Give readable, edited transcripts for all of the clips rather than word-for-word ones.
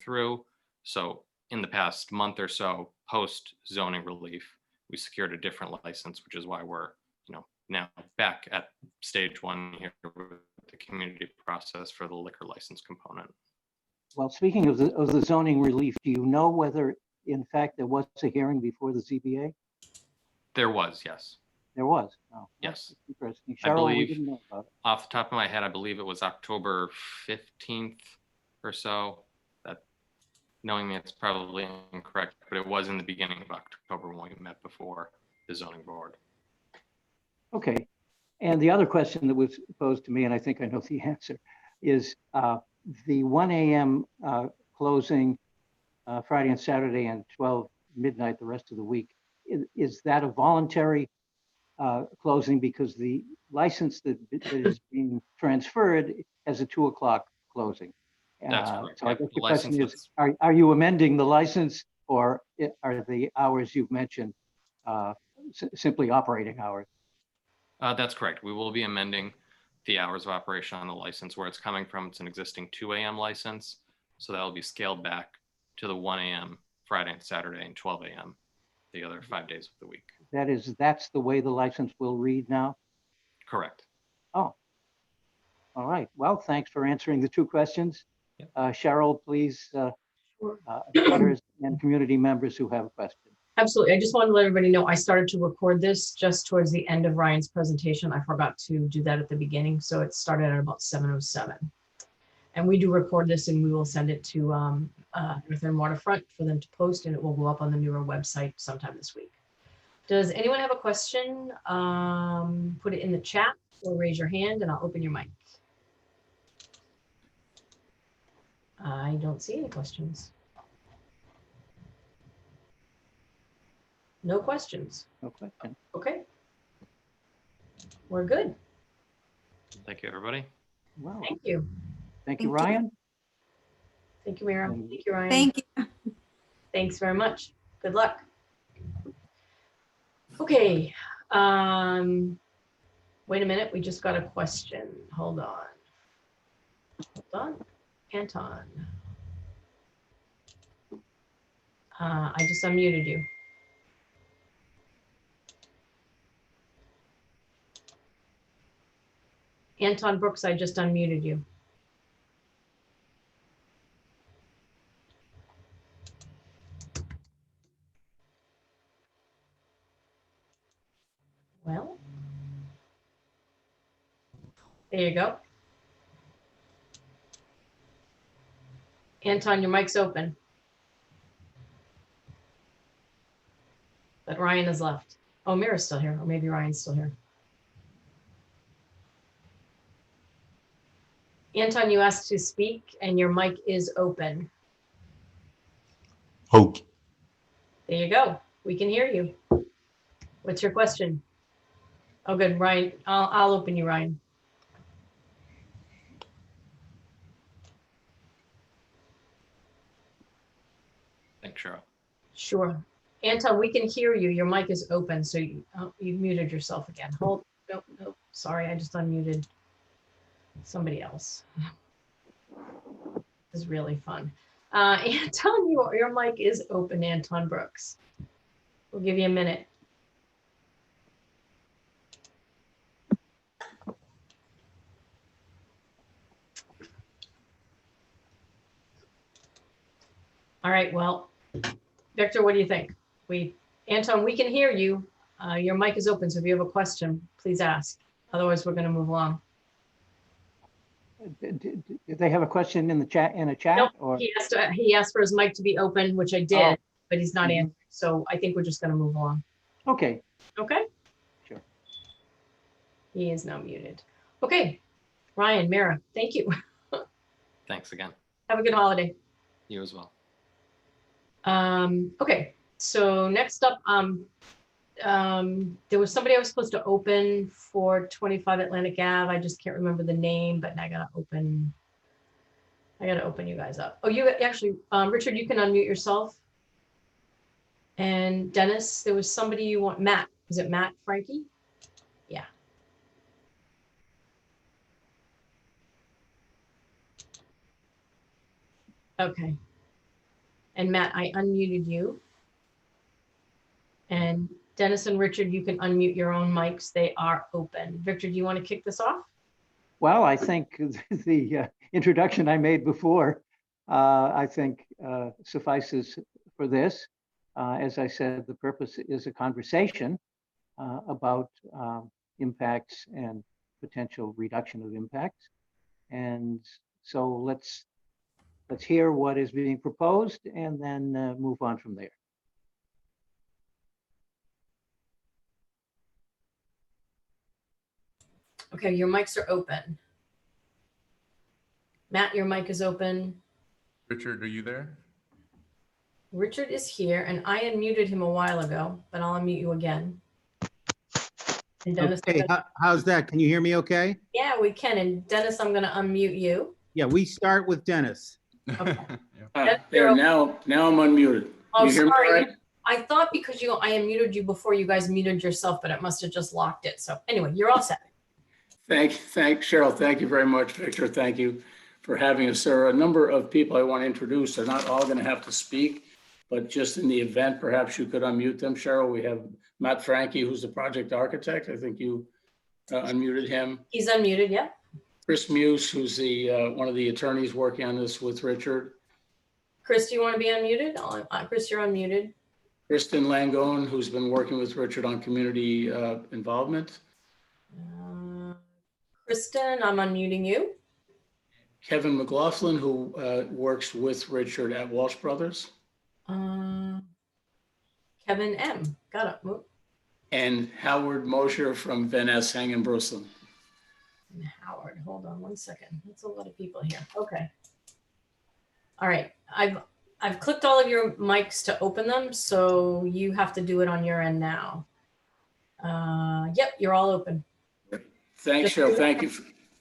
through. So in the past month or so, post zoning relief, we secured a different license, which is why we're, now back at stage one here with the community process for the liquor license component. Well, speaking of the zoning relief, do you know whether, in fact, there was a hearing before the ZBA? There was, yes. There was. Oh, yes. Interesting. I Cheryl, we believe, didn't know about it. off the top of my head, I believe it was October 15th or so. That, knowing me, it's probably incorrect, but it was in the beginning of October when we met before the zoning board. Okay. And the other question that was posed to me, and I think I know the answer, is the 1 a.m. Closing Friday and Saturday and 12 midnight the rest of the week. Is that a voluntary closing because the license that is being transferred has a 2 o'clock closing? That's correct. So I guess the question is, are you amending the license, or are the hours you've mentioned simply operating hours? That's correct. We will be amending the hours of operation on the license. Where it's coming from, it's an existing 2 a.m. license. So that will be scaled back to the 1 a.m. Friday and Saturday and 12 a.m. the other 5 days of the week. That's the way the license will read now? Correct. Oh, all right. Well, thanks for answering the 2 questions. Yep. Cheryl, please, others and community members who have a question. Absolutely. I just wanted to let everybody know I started to record this just towards the end of Ryan's presentation. I forgot to do that at the beginning. So it started at about 7:07. And we do record this and we will send it to Northern Waterfront for them to post, and it will go up on the newer website sometime this week. Does anyone have a question? Put it in the chat or raise your hand and I'll open your mic. I don't see any questions. No questions. No question. Okay. We're good. Thank you, everybody. Well, Thank you. thank you, Ryan. Thank you, Mira. And- Thank you, Ryan. Thank you. Thanks very much. Good luck. Okay. Wait a minute. We just got a question. Hold on. Hold on. Anton. I just unmuted you. Anton Brooks, I just unmuted you. Well, there you go. Anton, your mic's open. But Ryan has left. Oh, Mira's still here, or maybe Ryan's still here. Anton, you asked to speak and your mic is open. Okay. There you go. We can hear you. What's your question? Oh, good, Ryan. I'll open you, Ryan. Thanks, Cheryl. Sure. Anton, we can hear you. Your mic is open, so you muted yourself again. Hold. Nope. Sorry, I just unmuted somebody else. This is really fun. Anton, your mic is open, Anton Brooks. We'll give you a minute. All right, well, Victor, what do you think? Anton, we can hear you. Your mic is open, so if you have a question, please ask. Otherwise, we're going to move along. Did they have a question in the chat? Nope, Or he asked for his mic to be open, which I did, but he's not answering. So I think we're just going to move along. okay. Okay. Sure. He is now muted. Okay, Ryan, Mira, thank you. Thanks again. Have a good holiday. You as well. Okay, so next up, there was somebody I was supposed to open for 25 Atlantic Ave. I just can't remember the name, but I gotta open you guys up. Oh, you actually, Richard, you can unmute yourself. And Dennis, there was somebody you want, Matt. Is it Matt Frankie? Yeah. Okay. And Matt, I unmuted you. And Dennis and Richard, you can unmute your own mics. They are open. Victor, do you want to kick this off? Well, I think the introduction I made before, I think suffices for this. As I said, the purpose is a conversation about impacts and potential reduction of impacts. And so let's hear what is being proposed and then move on from there. Okay, your mics are open. Matt, your mic is open. Richard, are you there? Richard is here, and I unmuted him a while ago, but I'll unmute you again. And Dennis, Okay, how's that? Can you hear me okay? yeah, we can. And Dennis, I'm going to unmute you. Yeah, we start with Dennis. Okay. Yeah. There, now I'm unmuted. Oh, You hear me all sorry. right? I thought because I unmuted you before you guys muted yourself, but it must have just locked it. So anyway, you're all set. Thank Cheryl. Thank you very much. Victor, thank you for having us. There are a number of people I want to introduce. They're not all going to have to speak, but just in the event, perhaps you could unmute them. Cheryl, we have Matt Frankie, who's the project architect. I think you unmuted him. He's unmuted, yeah. Chris Muse, who's the one of the attorneys working on this with Richard. Chris, do you want to be unmuted? Chris, you're unmuted. Kristen Langone, who's been working with Richard on community involvement. Kristen, I'm unmuting you. Kevin McLaughlin, who works with Richard at Walsh Brothers. Kevin M. Got it. And Howard Mosher from Van Ness Hang in Brooklyn. And Howard, hold on one second. That's a lot of people here. Okay. All right. I've clicked all of your mics to open them, so you have to do it on your end now. Yep, you're all open. Thanks, Cheryl. Thank you.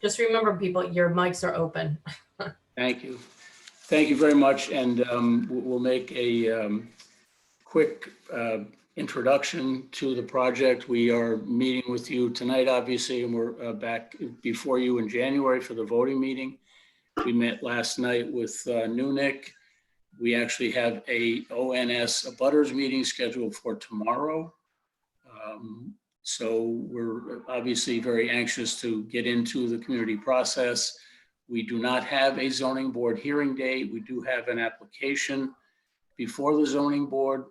Just remember, people, your mics are open. Thank you. Thank you very much. And we'll make a quick introduction to the project. We are meeting with you tonight, obviously, and we're back before you in January for the voting meeting. We met last night with Nunick. We actually have a ONS abutters meeting scheduled for tomorrow. So we're obviously very anxious to get into the community process. We do not have a zoning board hearing date. We do have an application before the zoning board.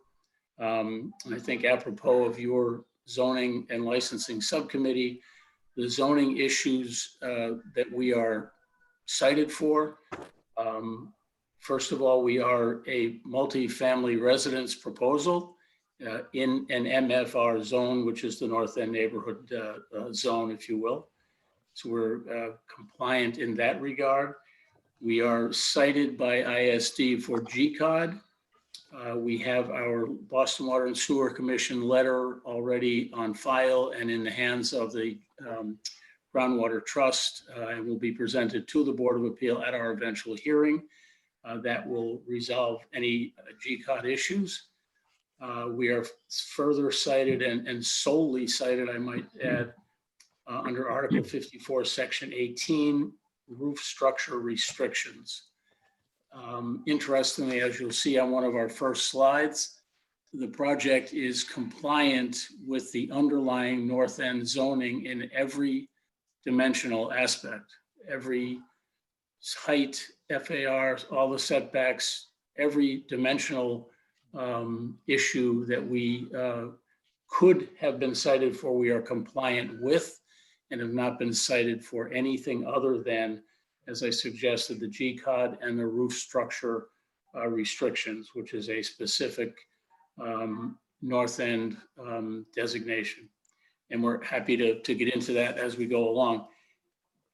I think apropos of your zoning and licensing subcommittee, the zoning issues that we are cited for. First of all, we are a multi-family residence proposal in an MFR zone, which is the North End neighborhood zone, if you will. So we're compliant in that regard. We are cited by ISD for GCOD. We have our Boston Water and Sewer Commission letter already on file and in the hands of the Groundwater Trust, and will be presented to the Board of Appeal at our eventual hearing. That will resolve any GCOD issues. We are further cited and solely cited, I might add, under Article 54, Section 18, roof structure restrictions. Interestingly, as you'll see on one of our first slides, the project is compliant with the underlying North End zoning in every dimensional aspect, every height, FAR, all the setbacks, every dimensional issue that we could have been cited for, we are compliant with, and have not been cited for anything other than, as I suggested, the GCOD and the roof structure restrictions, which is a specific North End designation. And we're happy to get into that as we go along.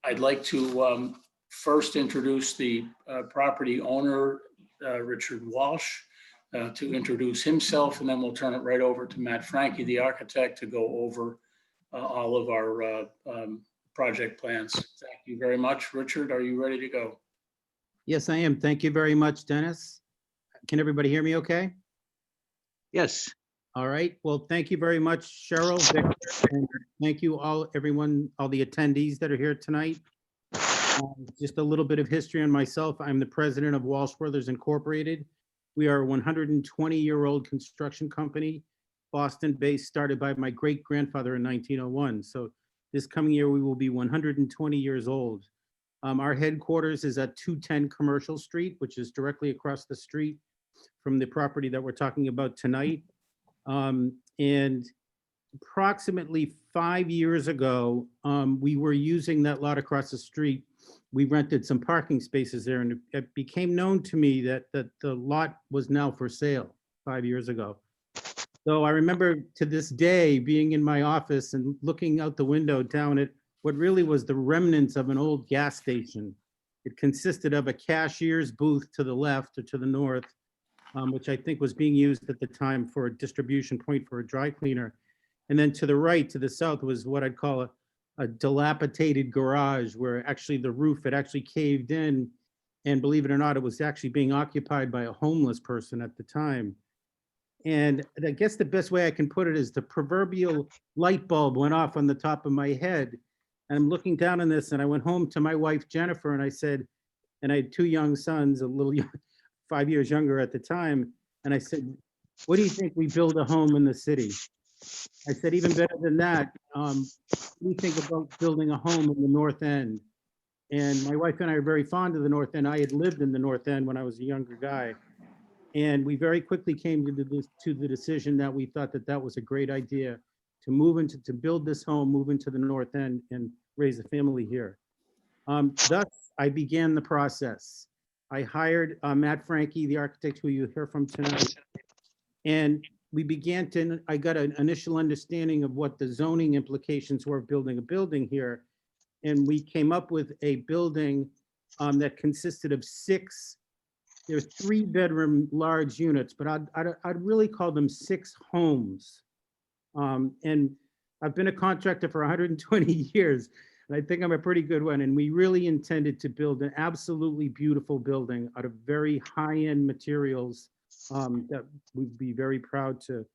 I'd like to first introduce the property owner, Richard Walsh, to introduce himself, and then we'll turn it right over to Matt Frankie, the architect, to go over all of our project plans. Thank you very much. Richard, are you ready to go? Yes, I am. Thank you very much, Dennis. Can everybody hear me okay? Yes. All right. Well, thank you very much, Cheryl, Victor, and thank you all, everyone, all the attendees that are here tonight. Just a little bit of history on myself. I'm the president of Walsh Brothers Incorporated. We are a 120-year-old construction company, Boston-based, started by my great-grandfather in 1901. So this coming year, we will be 120 years old. Our headquarters is at 210 Commercial Street, which is directly across the street from the property that we're talking about tonight. And approximately 5 years ago, we were using that lot across the street. We rented some parking spaces there, and it became known to me that the lot was now for sale 5 years ago. So I remember to this day being in my office and looking out the window down at what really was the remnants of an old gas station. It consisted of a cashier's booth to the left or to the north, which I think was being used at the time for a distribution point for a dry cleaner. And then to the right, to the south, was what I'd call a dilapidated garage where actually the roof had actually caved in. And believe it or not, it was actually being occupied by a homeless person at the time. And I guess the best way I can put it is the proverbial light bulb went off on the top of my head. And I'm looking down on this, and I went home to my wife, Jennifer, and I said, and I had 2 young sons, a little 5 years younger at the time. And I said, what do you think we build a home in the city? I said, even better than that, we think about building a home in the North End. And my wife and I are very fond of the North End. I had lived in the North End when I was a younger guy. And we very quickly came to the decision that we thought that that was a great idea to build this home, move into the North End and raise a family here. Thus, I began the process. I hired Matt Frankie, the architect who you hear from tonight. And we began I got an initial understanding of what the zoning implications were of building a building here. And we came up with a building that consisted of 6, there's 3-bedroom large units, but I'd really call them 6 homes. And I've been a contractor for 120 years, and I think I'm a pretty good one. And we really intended to build an absolutely beautiful building out of very high-end materials that we'd be very proud to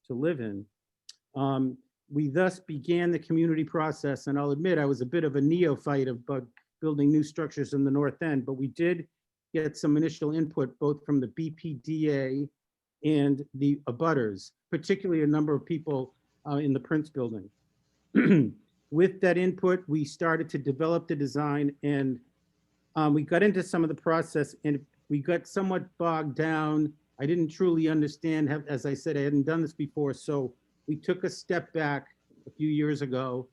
live in. We thus began the community process, and I'll admit I was a bit of a neophyte about building new structures in the North End, but we did get some initial input both from the BPDA and the abutters, particularly a number of people in the Prince building. With that input, we started to develop the design, and we got into some of the process, and we got somewhat bogged down. I didn't truly understand, as I said, I hadn't done this before, so we took a step back a few years ago.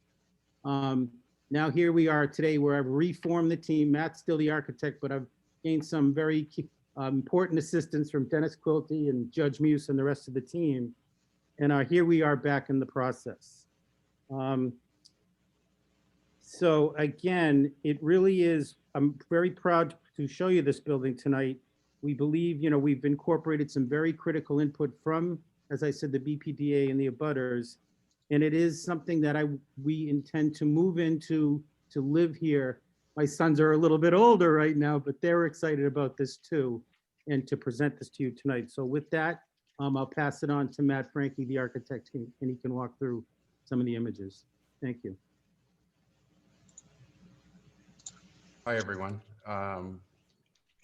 Now here we are today where I've reformed the team. Matt's still the architect, but I've gained some very important assistance from Dennis Quilty and Judge Muse and the rest of the team. And here we are back in the process. So again, it really is, I'm very proud to show you this building tonight. We believe, we've incorporated some very critical input from, as I said, the BPDA and the abutters. And it is something that we intend to move into, to live here. My sons are a little bit older right now, but they're excited about this too, and to present this to you tonight. So with that, I'll pass it on to Matt Frankie, the architect, and he can walk through some of the images. Thank you. Hi, everyone.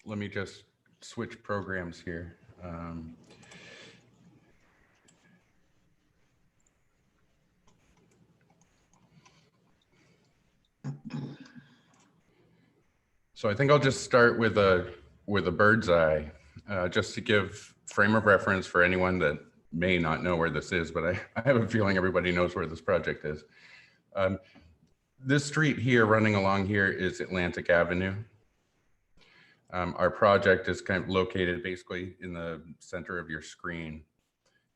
Let me just switch programs here. So I think I'll just start with a bird's eye, just to give frame of reference for anyone that may not know where this is, but I have a feeling everybody knows where this project is. This street here running along here is Atlantic Avenue. Our project is kind of located basically in the center of your screen.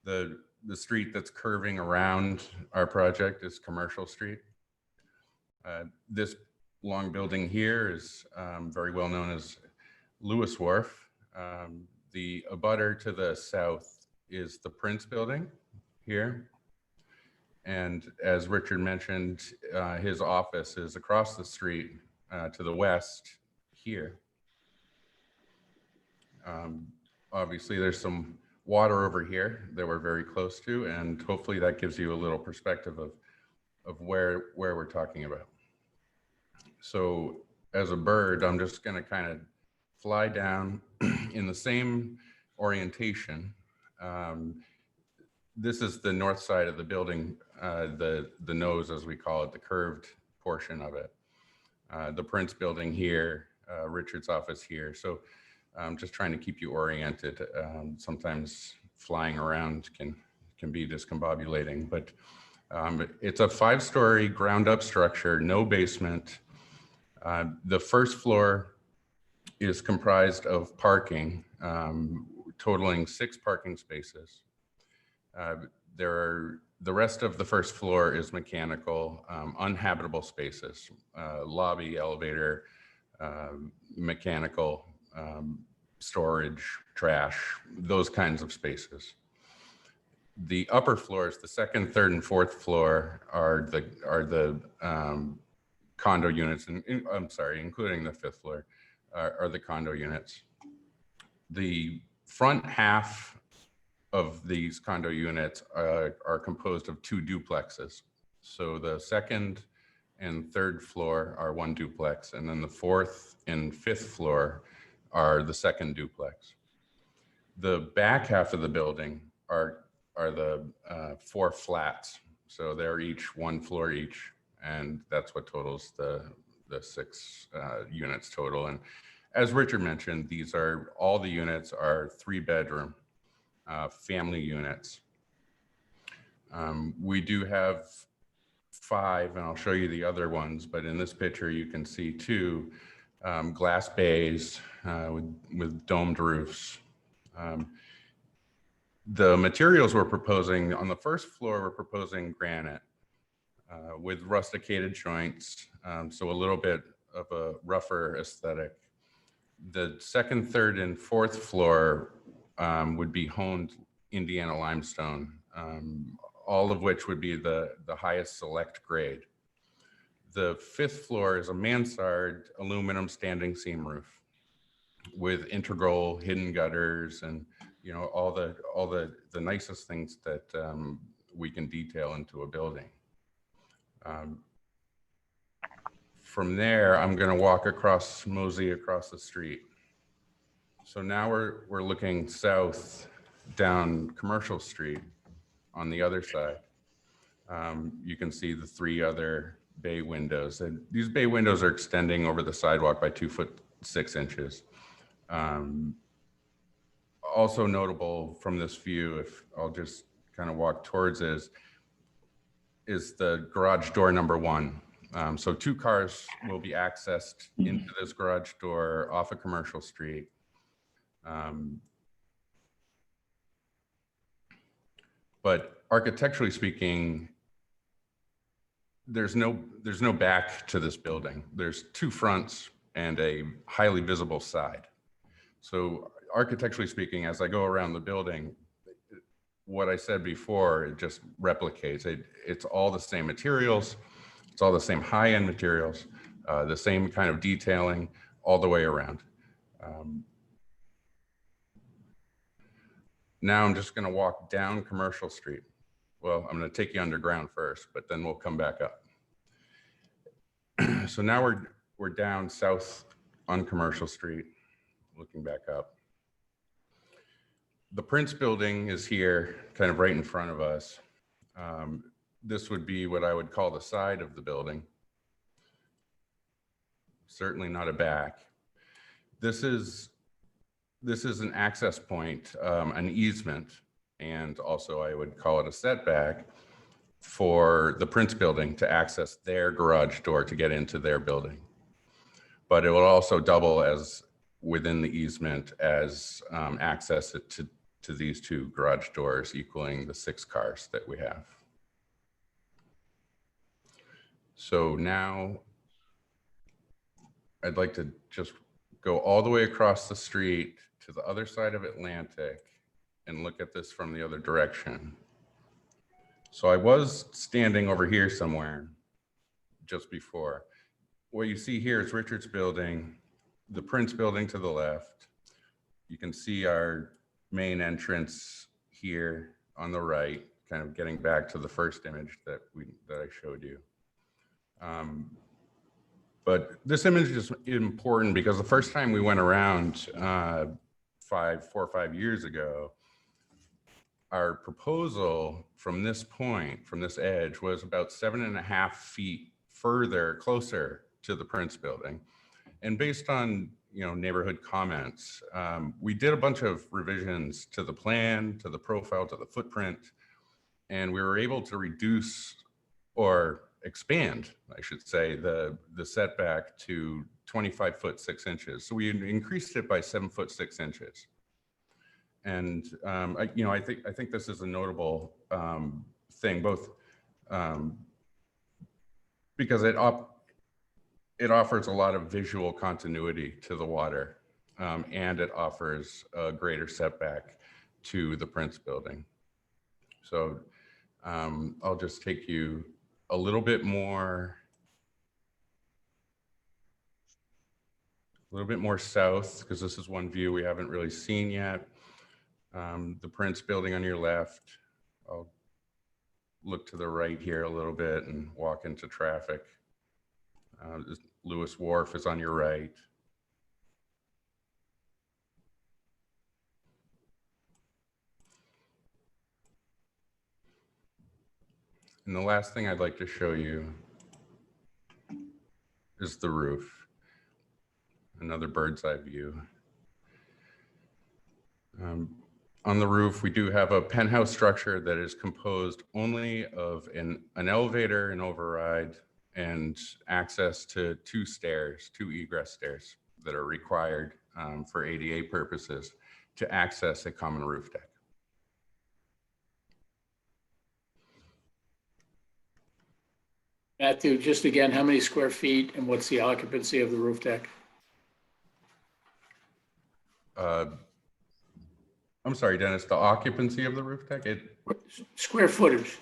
The street that's curving around our project is Commercial Street. This long building here is very well known as Lewis Wharf. The abutter to the south is the Prince building here. And as Richard mentioned, his office is across the street to the west here. Obviously, there's some water over here that we're very close to, and hopefully that gives you a little perspective of where we're talking about. So as a bird, I'm just going to kind of fly down in the same orientation. This is the north side of the building, the nose, as we call it, the curved portion of it. The Prince building here, Richard's office here. So I'm just trying to keep you oriented. Sometimes flying around can be discombobulating, but it's a 5-story ground up structure, no basement. The first floor is comprised of parking, totaling 6 parking spaces. The rest of the first floor is mechanical, unhabitable spaces, lobby, elevator, mechanical, storage, trash, those kinds of spaces. The upper floors, the 2nd, 3rd, and 4th floor are the condo units, and I'm sorry, including the 5th floor, are the condo units. The front half of these condo units are composed of 2 duplexes. So the 2nd and 3rd floor are 1 duplex, and then the 4th and 5th floor are the 2nd duplex. The back half of the building are the 4 flats. So they're each 1 floor each, and that's what totals the 6 units total. And as Richard mentioned, all the units are 3-bedroom family units. We do have 5, and I'll show you the other ones, but in this picture you can see 2 glass bays with domed roofs. The materials we're proposing on the first floor, we're proposing granite with rusticated joints, so a little bit of a rougher aesthetic. The 2nd, 3rd, and 4th floor would be honed Indiana limestone, all of which would be the highest select grade. The 5th floor is a mansard aluminum standing seam roof with integral hidden gutters and all the nicest things that we can detail into a building. From there, I'm going to mosey across the street. So now we're looking south down Commercial Street on the other side. You can see the 3 other bay windows, and these bay windows are extending over the sidewalk by 2 foot 6 inches. Also notable from this view, if I'll just kind of walk towards it, is the garage door number 1. So 2 cars will be accessed into this garage door off of Commercial Street. But architecturally speaking, there's no back to this building. There's 2 fronts and a highly visible side. So architecturally speaking, as I go around the building, what I said before, it just replicates. It's all the same materials. It's all the same high-end materials, the same kind of detailing all the way around. Now I'm just going to walk down Commercial Street. Well, I'm going to take you underground first, but then we'll come back up. So now we're down south on Commercial Street, looking back up. The Prince building is here, kind of right in front of us. This would be what I would call the side of the building. Certainly not a back. This is an access point, an easement, and also I would call it a setback for the Prince building to access their garage door to get into their building. But it will also double as within the easement as access it to these 2 garage doors, equaling the 6 cars that we have. So now I'd like to just go all the way across the street to the other side of Atlantic and look at this from the other direction. So I was standing over here somewhere just before. What you see here is Richard's building, the Prince building to the left. You can see our main entrance here on the right, kind of getting back to the first image that I showed you. But this image is important because the first time we went around 4 or 5 years ago, our proposal from this point, from this edge, was about 7.5 feet further, closer to the Prince building. And based on, neighborhood comments, we did a bunch of revisions to the plan, to the profile, to the footprint, and we were able to reduce or expand, I should say, the setback to 25 foot 6 inches. So we increased it by 7 foot 6 inches. And I think this is a notable thing, both because it offers a lot of visual continuity to the water, and it offers a greater setback to the Prince building. So I'll just take you a little bit more south, because this is one view we haven't really seen yet. The Prince building on your left. I'll look to the right here a little bit and walk into traffic. Lewis Wharf is on your right. And the last thing I'd like to show you is the roof. Another bird's eye view. On the roof, we do have a penthouse structure that is composed only of an elevator, an override, and access to 2 stairs, 2 egress stairs that are required for ADA purposes to access a common roof deck. Matthew, just again, how many square feet and what's the occupancy of the roof deck? I'm sorry, Dennis, the occupancy of the roof deck? Square footage.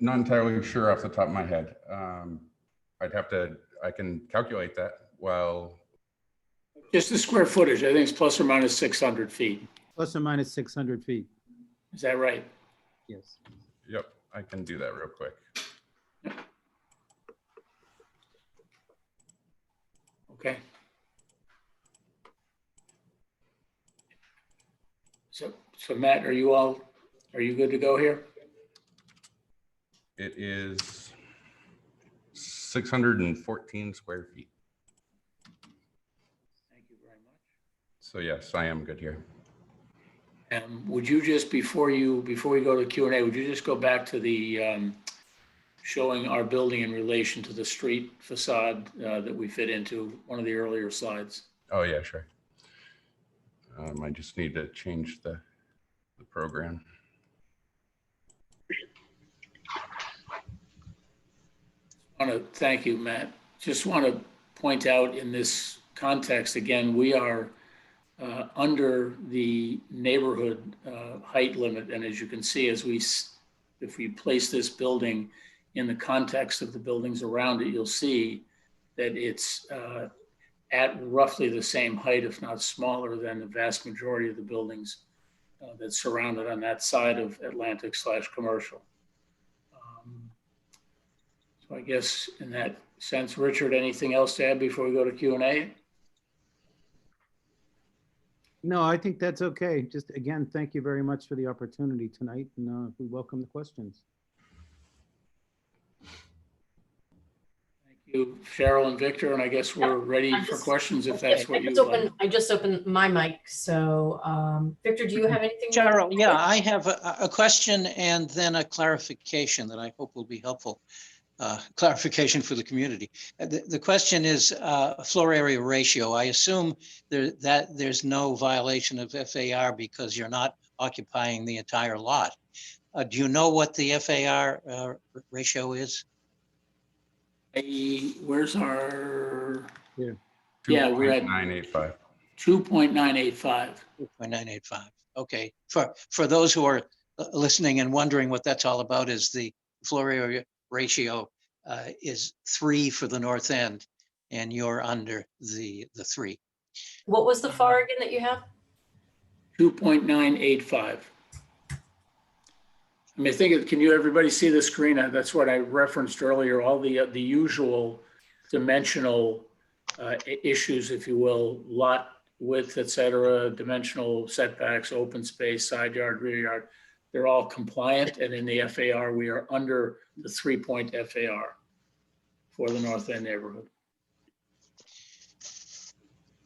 Not entirely sure off the top of my head. I can calculate that while. Just the square footage, I think it's plus or minus 600 feet. Plus or minus 600 feet. Is that right? Yes. Yep, I can do that real quick. Okay. So Matt, are you good to go here? It is 614 square feet. Thank you very much. So yes, I am good here. Would you just, before we go to Q&A, would you just go back to the showing our building in relation to the street facade that we fit into one of the earlier slides? Oh yeah, sure. I just need to change the program. I want to thank you, Matt. Just want to point out in this context, again, we are under the neighborhood height limit. And as you can see, if we place this building in the context of the buildings around it, you'll see that it's at roughly the same height, if not smaller than the vast majority of the buildings that surround it on that side of Atlantic/commercial. So I guess in that sense, Richard, anything else to add before we go to Q&A? No, I think that's okay. Just again, thank you very much for the opportunity tonight, and we welcome the questions. Thank you, Cheryl and Victor, and I guess we're ready for questions if that's what you like. I just opened my mic. So Victor, do you have anything? Cheryl, yeah, I have a question and then a clarification that I hope will be helpful. Clarification for the community. The question is floor area ratio. I assume that there's no violation of FAR because you're not occupying the entire lot. Do you know what the FAR ratio is? Where's our? Here. Yeah, we're at 2.985. 2.985. 2.985. Okay. For those who are listening and wondering what that's all about, is the floor area ratio is 3 for the north end, and you're under the 3. What was the FAR again that you have? 2.985. I mean, can you everybody see the screen? That's what I referenced earlier, all the usual dimensional issues, if you will, lot width, et cetera, dimensional setbacks, open space, side yard, rear yard, they're all compliant. And in the FAR, we are under the 3-point FAR for the North End neighborhood.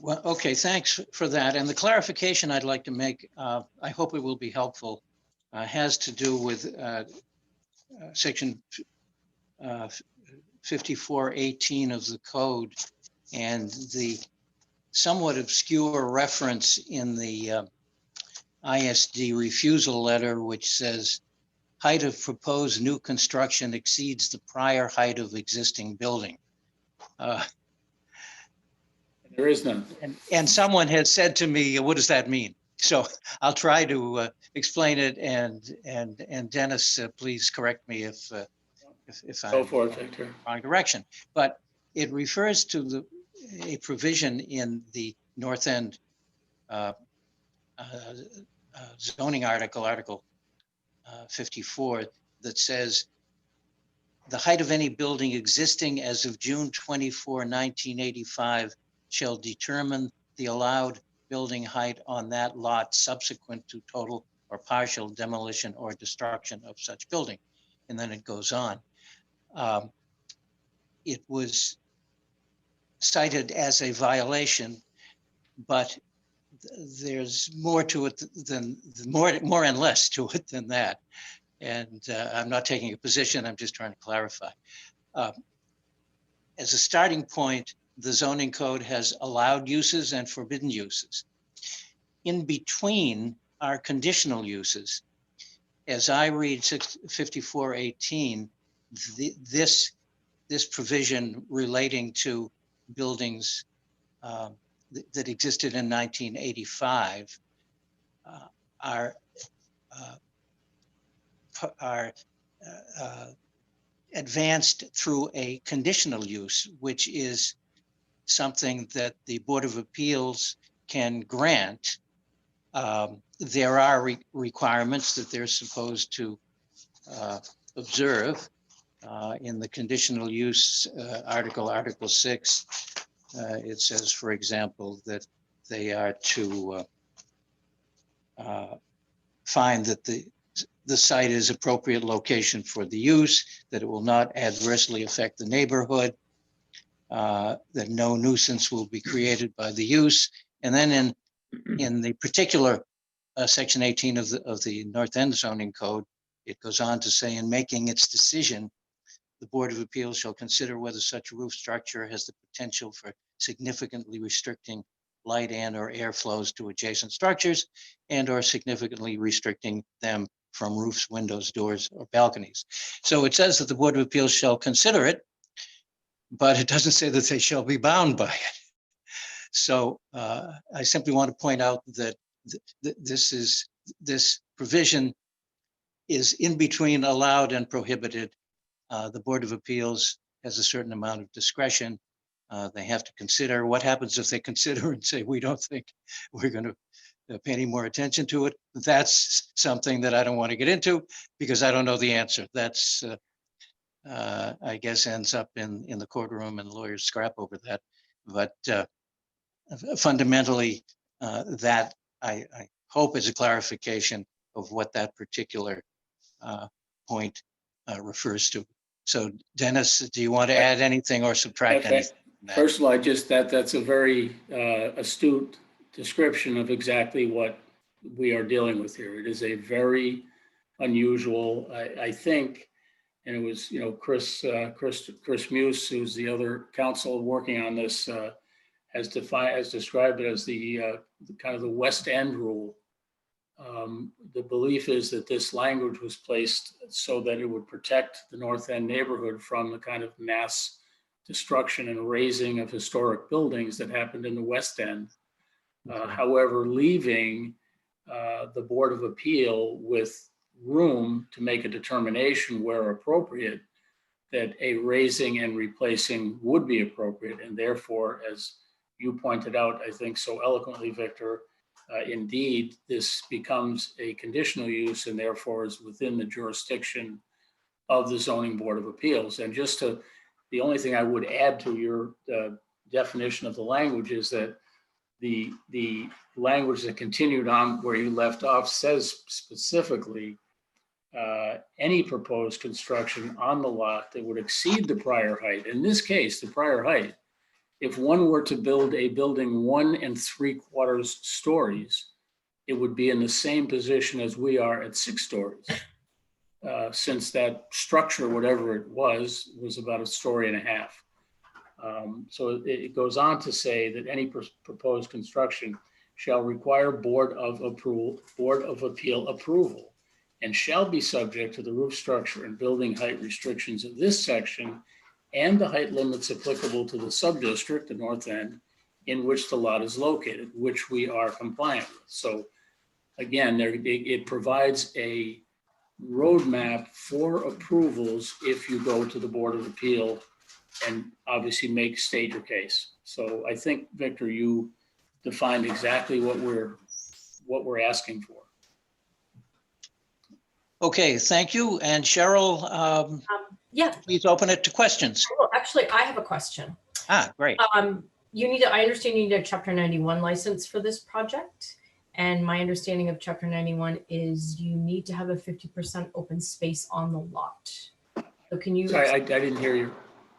Well, okay, thanks for that. And the clarification I'd like to make, I hope it will be helpful, has to do with section 5418 of the code and the somewhat obscure reference in the ISD refusal letter, which says height of proposed new construction exceeds the prior height of existing building. There is none. And someone had said to me, what does that mean? So I'll try to explain it, and Dennis, please correct me if Go I'm for it, Victor. wrong direction. But it refers to a provision in the North End zoning article, Article 54, that says the height of any building existing as of June 24, 1985 shall determine the allowed building height on that lot subsequent to total or partial demolition or destruction of such building. And then it goes on. It was cited as a violation, but there's more to it than more and less to it than that. And I'm not taking a position, I'm just trying to clarify. As a starting point, the zoning code has allowed uses and forbidden uses. In between are conditional uses. As I read 5418, this provision relating to buildings that existed in 1985 are advanced through a conditional use, which is something that the Board of Appeals can grant. There are requirements that they're supposed to observe in the conditional use Article 6. It says, for example, that they are to find that the site is appropriate location for the use, that it will not adversely affect the neighborhood, that no nuisance will be created by the use. And then in the particular section 18 of the North End zoning code, it goes on to say, in making its decision, the Board of Appeals shall consider whether such roof structure has the potential for significantly restricting light and or air flows to adjacent structures and or significantly restricting them from roofs, windows, doors, or balconies. So it says that the Board of Appeals shall consider it, but it doesn't say that they shall be bound by it. So I simply want to point out that this provision is in between allowed and prohibited. The Board of Appeals has a certain amount of discretion. They have to consider. What happens if they consider and say, we don't think we're going to pay any more attention to it? That's something that I don't want to get into because I don't know the answer. That's, I guess, ends up in the courtroom and lawyers scrap over that. But fundamentally, that I hope is a clarification of what that particular point refers to. So Dennis, do you want to add anything or subtract anything? First of all, that's a very astute description of exactly what we are dealing with here. It is a very unusual, I think, and it was, Chris Muse, who's the other counsel working on this, has described it as the kind of the West End rule. The belief is that this language was placed so that it would protect the North End neighborhood from the kind of mass destruction and razing of historic buildings that happened in the West End. However, leaving the Board of Appeal with room to make a determination where appropriate that a razing and replacing would be appropriate. And therefore, as you pointed out, I think so eloquently, Victor, indeed, this becomes a conditional use and therefore is within the jurisdiction of the Zoning Board of Appeals. And the only thing I would add to your definition of the language is that the language that continued on where you left off says specifically, any proposed construction on the lot that would exceed the prior height. In this case, the prior height, if one were to build a building 1 3/4 stories, it would be in the same position as we are at 6 stories. Since that structure, whatever it was about 1.5 stories. So it goes on to say that any proposed construction shall require Board of Appeal approval and shall be subject to the roof structure and building height restrictions of this section and the height limits applicable to the sub-district, the north end, in which the lot is located, which we are compliant with. So again, it provides a roadmap for approvals if you go to the Board of Appeal and obviously state your case. So I think, Victor, you defined exactly what we're asking for. Okay, thank you. And Cheryl, Yeah, please open it to questions. well, actually, I have a question. Great. I understand you need a Chapter 91 license for this project. And my understanding of Chapter 91 is you need to have a 50% open space on the lot. So can you? Sorry, I didn't hear you.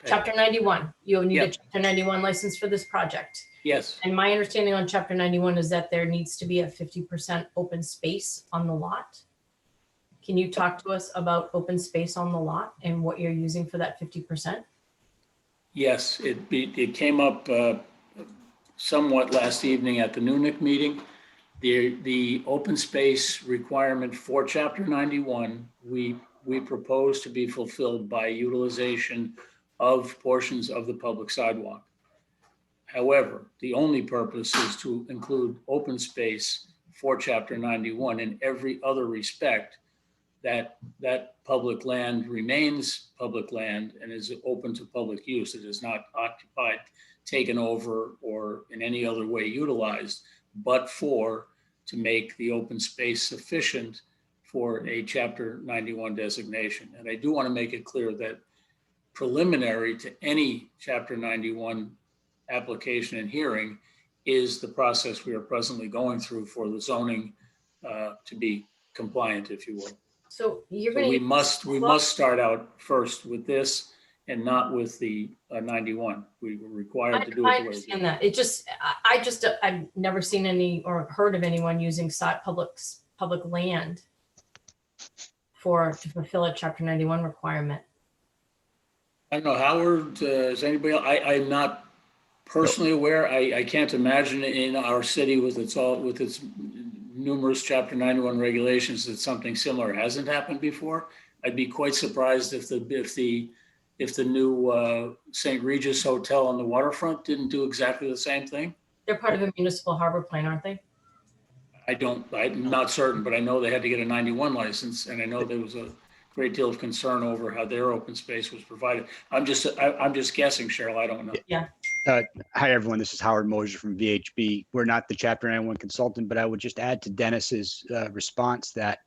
Chapter 91, you'll need a Yep. Chapter 91 license for this project. Yes, And my understanding on Chapter 91 is that there needs to be a 50% open space on the lot. Can you talk to us about open space on the lot and what you're using for that 50%? yes, it came up somewhat last evening at the Nunick meeting. The open space requirement for Chapter 91, we propose to be fulfilled by utilization of portions of the public sidewalk. However, the only purpose is to include open space for Chapter 91. In every other respect, that public land remains public land and is open to public use. It is not occupied, taken over, or in any other way utilized, but to make the open space sufficient for a Chapter 91 designation. And I do want to make it clear that preliminary to any Chapter 91 application and hearing is the process we are presently going through for the zoning to be compliant, if you will. So you're So going we to. must start out first with this and not with the 91. We were required to do it. I understand that. It just, I've never seen any or heard of anyone using public land to fulfill a Chapter 91 requirement. I don't know, Howard, is anybody else? I'm not personally aware. I can't imagine in our city with its numerous Chapter 91 regulations that something similar hasn't happened before. I'd be quite surprised if the new St. Regis Hotel on the waterfront didn't do exactly the same thing. They're part of a municipal harbor plan, aren't they? I'm not certain, but I know they had to get a 91 license, and I know there was a great deal of concern over how their open space was provided. I'm just guessing, Cheryl, I don't know. Yeah. Hi, everyone. This is Howard Mosier from VHB. We're not the Chapter 91 consultant, but I would just add to Dennis's response that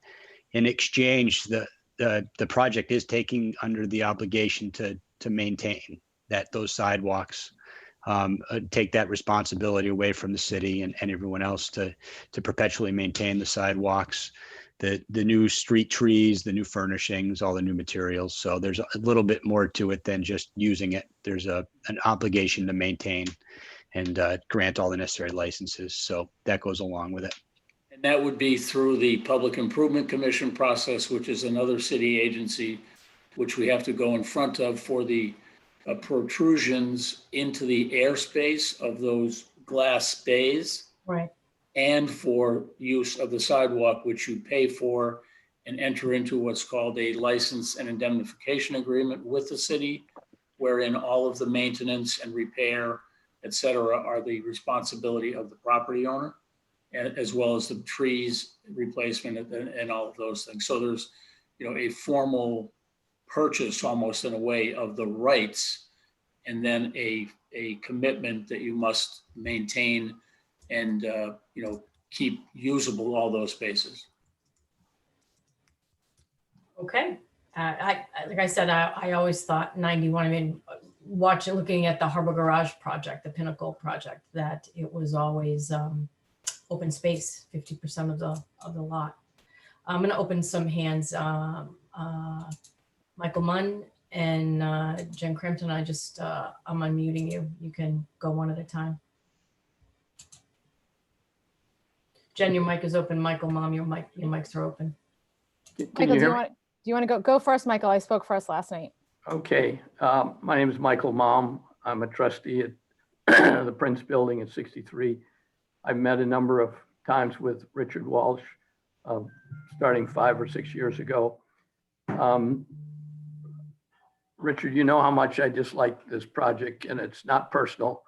in exchange, the project is taking under the obligation to maintain those sidewalks, take that responsibility away from the city and everyone else to perpetually maintain the sidewalks, the new street trees, the new furnishings, all the new materials. So there's a little bit more to it than just using it. There's an obligation to maintain and grant all the necessary licenses. So that goes along with it. And that would be through the Public Improvement Commission process, which is another city agency, which we have to go in front of for the protrusions into the airspace of those glass bays. Right. And for use of the sidewalk, which you pay for and enter into what's called a license and indemnification agreement with the city, wherein all of the maintenance and repair, et cetera, are the responsibility of the property owner, as well as the trees replacement and all of those things. So there's, a formal purchase almost in a way of the rights, and then a commitment that you must maintain and keep usable all those spaces. Okay. Like I said, I always thought 91, looking at the Harbor Garage project, the Pinnacle project, that it was always open space, 50% of the lot. I'm going to open some hands. Michael Munn and Jen Crampton, I'm unmuting you. You can go one at a time. Jen, your mic is open. Michael, Mom, your mics are open. Can Michael, you do hear you me? want to go first, Michael? I spoke first last night. Okay, my name is Michael Malm. I'm a trustee at the Prince Building at 63. I've met a number of times with Richard Walsh, starting 5 or 6 years ago. Richard, you know how much I dislike this project, and it's not personal,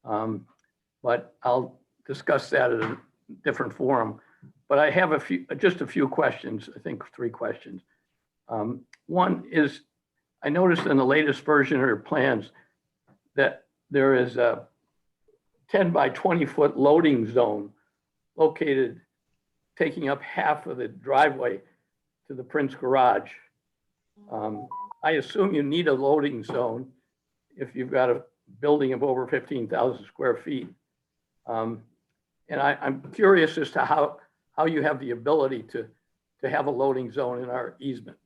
but I'll discuss that at a different forum. But I have just a few questions, I think 3 questions. One is, I noticed in the latest version of your plans that there is a 10 by 20 foot loading zone located, taking up half of the driveway to the Prince Garage. I assume you need a loading zone if you've got a building of over 15,000 square feet. And I'm curious as to how you have the ability to have a loading zone in our easement.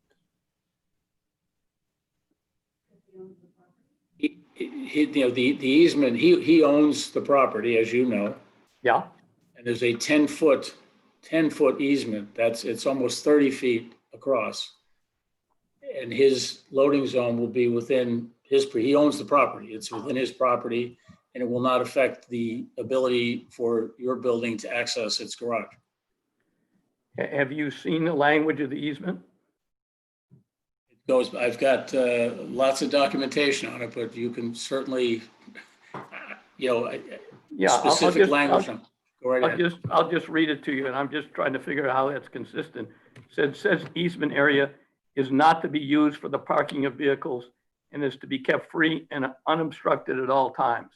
The easement, he owns the property, as you know, Yeah, and there's a 10-foot easement. It's almost 30 feet across. And his loading zone will be within he owns the property. It's within his property, and it will not affect the ability for your building to access its garage. have you seen the language of the easement? I've got lots of documentation on it, but you can certainly, Yeah, specific language. Go right ahead. I'll just read it to you, and I'm just trying to figure out how that's consistent. It says easement area is not to be used for the parking of vehicles and is to be kept free and unobstructed at all times.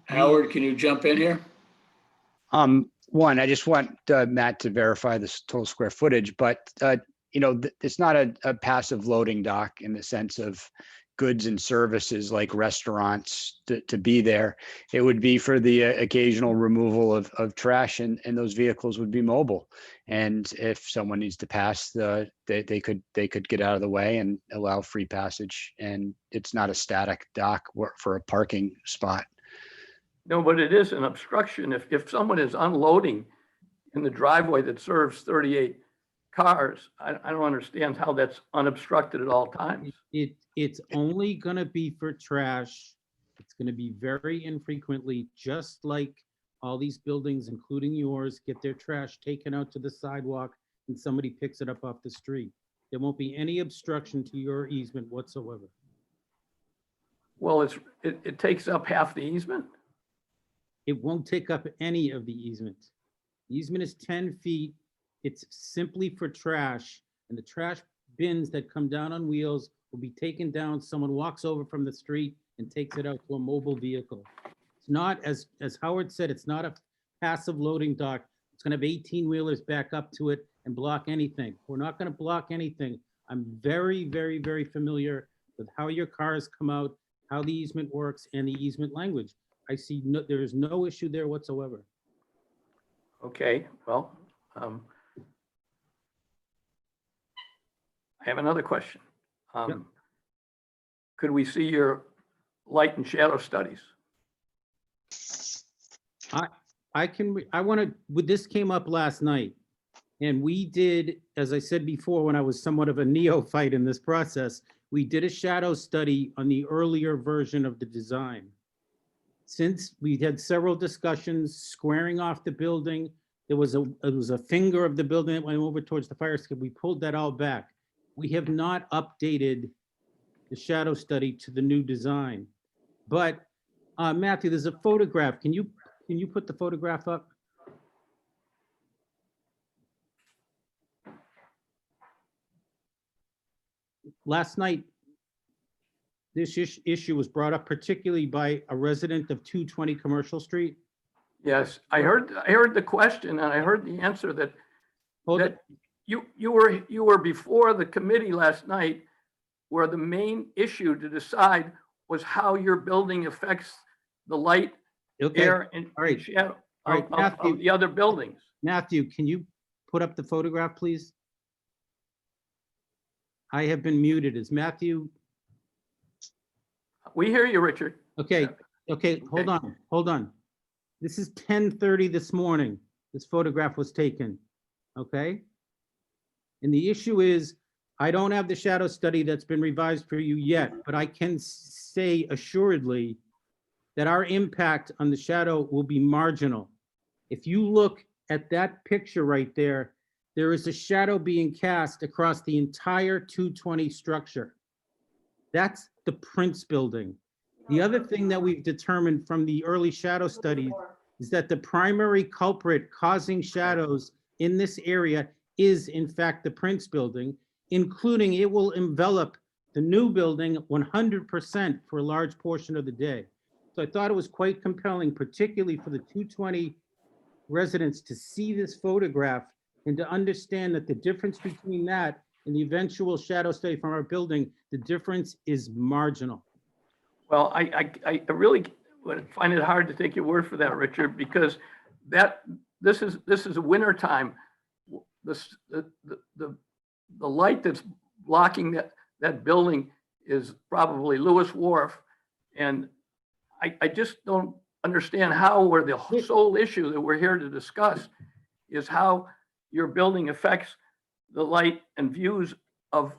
Howard, can you jump in here? One, I just want Matt to verify this total square footage, but it's not a passive loading dock in the sense of goods and services like restaurants to be there. It would be for the occasional removal of trash, and those vehicles would be mobile. And if someone needs to pass, they could get out of the way and allow free passage. And it's not a static dock for a parking spot. No, but it is an obstruction. If someone is unloading in the driveway that serves 38 cars, I don't understand how that's unobstructed at all times. It's only going to be for trash. It's going to be very infrequently, just like all these buildings, including yours, get their trash taken out to the sidewalk and somebody picks it up off the street. There won't be any obstruction to your easement whatsoever. Well, it takes up half the easement. It won't take up any of the easement. The easement is 10 feet. It's simply for trash, and the trash bins that come down on wheels will be taken down. Someone walks over from the street and takes it out to a mobile vehicle. It's not, as Howard said, it's not a passive loading dock. It's going to have 18-wheelers back up to it and block anything. We're not going to block anything. I'm very, very, very familiar with how your cars come out, how the easement works, and the easement language. I see there is no issue there whatsoever. Okay, well, I have another question. Yep. Could we see your light and shadow studies? This came up last night, and we did, as I said before, when I was somewhat of a neophyte in this process, we did a shadow study on the earlier version of the design. Since we had several discussions squaring off the building, it was a finger of the building that went over towards the fire escape. We pulled that all back. We have not updated the shadow study to the new design. But Matthew, there's a photograph. Can you put the photograph up? Last night, this issue was brought up particularly by a resident of 220 Commercial Street. Yes, I heard the question and I heard the answer that you were before the committee last night, where the main issue to decide was how your building affects the light, Okay, air, and all right. shadow All right, of Matthew. the other buildings. Matthew, can you put up the photograph, please? I have been muted. Is Matthew? We hear you, Richard. Okay, okay, hold on. This is 10:30 this morning. This photograph was taken, okay? And the issue is, I don't have the shadow study that's been revised for you yet, but I can say assuredly that our impact on the shadow will be marginal. If you look at that picture right there, there is a shadow being cast across the entire 220 structure. That's the Prince building. The other thing that we've determined from the early shadow studies is that the primary culprit causing shadows in this area is in fact the Prince building, including it will envelop the new building 100% for a large portion of the day. So I thought it was quite compelling, particularly for the 220 residents, to see this photograph and to understand that the difference between that and the eventual shadow study from our building, the difference is marginal. Well, I really would find it hard to take your word for that, Richard, because this is a winter time. The light that's blocking that building is probably Lewis Wharf, and I just don't understand how, where the sole issue that we're here to discuss is how your building affects the light and views of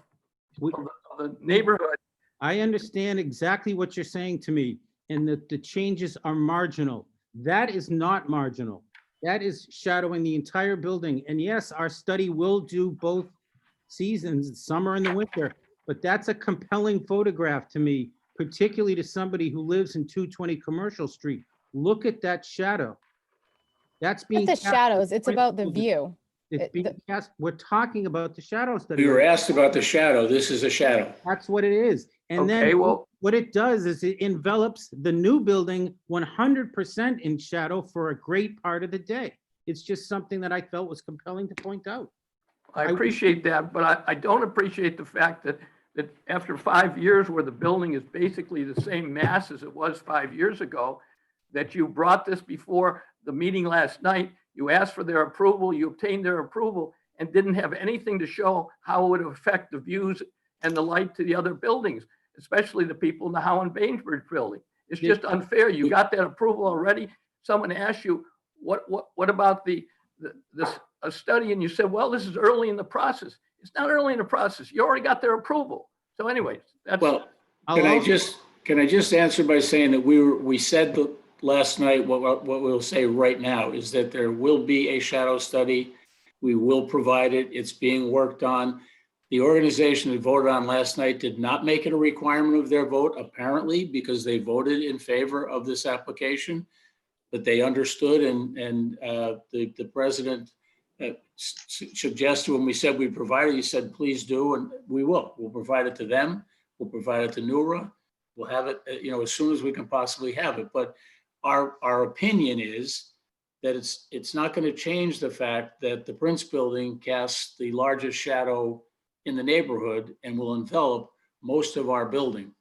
the neighborhood. I understand exactly what you're saying to me, and that the changes are marginal. That is not marginal. That is shadowing the entire building. And yes, our study will do both seasons, summer and the winter, but that's a compelling photograph to me, particularly to somebody who lives in 220 Commercial Street. Look at that shadow. That's being Not the cast- shadows, it's about the view. It's being cast. We're talking about the shadow study. We were asked about the shadow. This is a shadow. That's what it is. And Okay, then well- what it does is it envelops the new building 100% in shadow for a great part of the day. It's just something that I felt was compelling to point out. I appreciate that, but I don't appreciate the fact that after 5 years where the building is basically the same mass as it was 5 years ago, that you brought this before the meeting last night, you asked for their approval, you obtained their approval, and didn't have anything to show how it would affect the views and the light to the other buildings, especially the people in the Howard Bainbridge building. It's just unfair. You got that approval already. Someone asked you, what about this study? And you said, well, this is early in the process. It's not early in the process. You already got their approval. So anyways, that's. Well, can I just answer by saying that we said last night, what we'll say right now is that there will be a shadow study. We will provide it. It's being worked on. The organization that voted on last night did not make it a requirement of their vote, apparently, because they voted in favor of this application. But they understood, and the president suggested when we said we provide it, he said, please do, and we will. We'll provide it to them. We'll provide it to NURA. We'll have it, as soon as we can possibly have it. But our opinion is that it's not going to change the fact that the Prince building casts the largest shadow in the neighborhood and will envelop most of our building.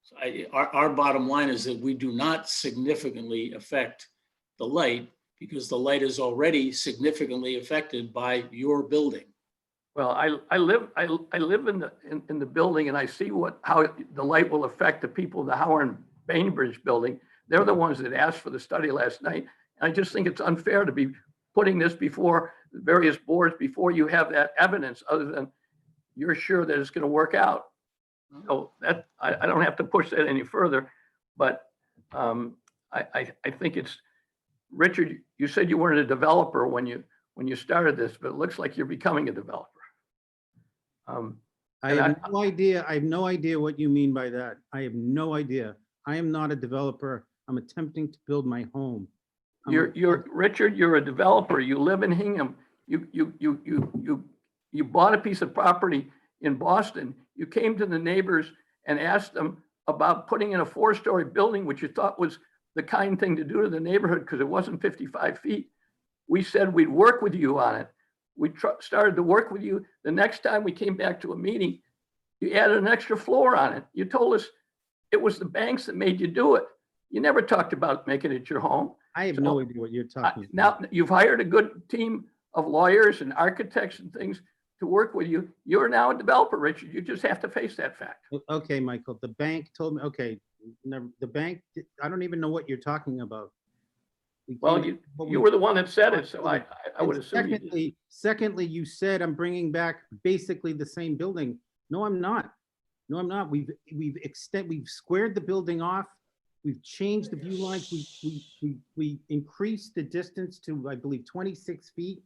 So our bottom line is that we do not significantly affect the light because the light is already significantly affected by your building. Well, I live in the building, and I see how the light will affect the people in the Howard Bainbridge building. They're the ones that asked for the study last night. I just think it's unfair to be putting this before the various boards before you have that evidence, other than you're sure that it's going to work out. So that I don't have to push that any further, but I think it's, Richard, you said you weren't a developer when you started this, but it looks like you're becoming a developer. I have no idea. I have no idea what you mean by that. I have no idea. I am not a developer. I'm attempting to build my home. Richard, you're a developer. You live in Hingham. You bought a piece of property in Boston. You came to the neighbors and asked them about putting in a 4-story building, which you thought was the kind thing to do to the neighborhood because it wasn't 55 feet. We said we'd work with you on it. We started to work with you. The next time we came back to a meeting, you added an extra floor on it. You told us it was the banks that made you do it. You never talked about making it your home. I have no idea what you're talking Now, about. you've hired a good team of lawyers and architects and things to work with you. You're now a developer, Richard. You just have to face that fact. Okay, Michael, the bank told me, okay, never, the bank, I don't even know what you're talking about. Well, you were the one that said it, so I would assume you did. Secondly, you said I'm bringing back basically the same building. No, I'm not. No, I'm not. We've squared the building off. We've changed the view lines. We increased the distance to, I believe, 26 feet.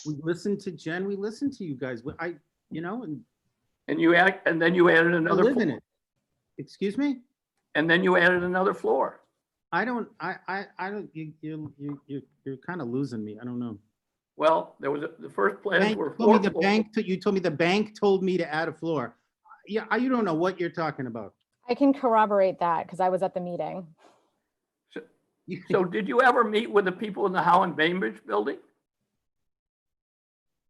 We listened to Jen. We listened to you guys. And And then you added I another live in floor. it. Excuse me? And then you added another floor. I don't, you're kind of losing me. I don't know. Well, there was the first plans Bank were told me 4 the floors. bank, you told me the bank told me to add a floor. Yeah, you don't know what you're talking about. I can corroborate that because I was at the meeting. So did you ever meet with the people in the Howe and Bainbridge building?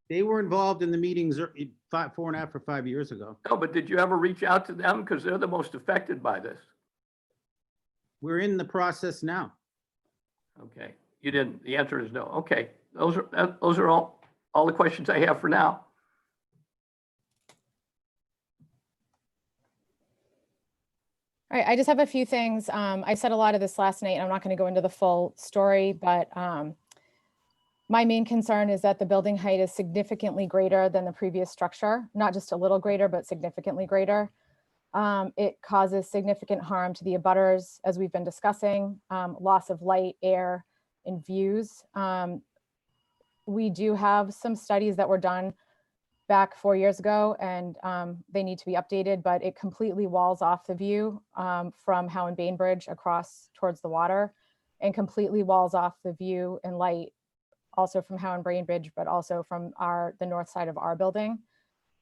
They were involved in the meetings 4.5 or 5 years ago. No, but did you ever reach out to them? Because they're the most affected by this. We're in the process now. Okay, you didn't. The answer is no. Okay, those are all the questions I have for now. All right, I just have a few things. I said a lot of this last night, and I'm not going to go into the full story, but my main concern is that the building height is significantly greater than the previous structure, not just a little greater, but significantly greater. It causes significant harm to the abutters, as we've been discussing, loss of light, air, and views. We do have some studies that were done back 4 years ago, and they need to be updated, but it completely walls off the view from Howe and Bainbridge across towards the water, and completely walls off the view and light also from Howe and Bainbridge, but also from the north side of our building.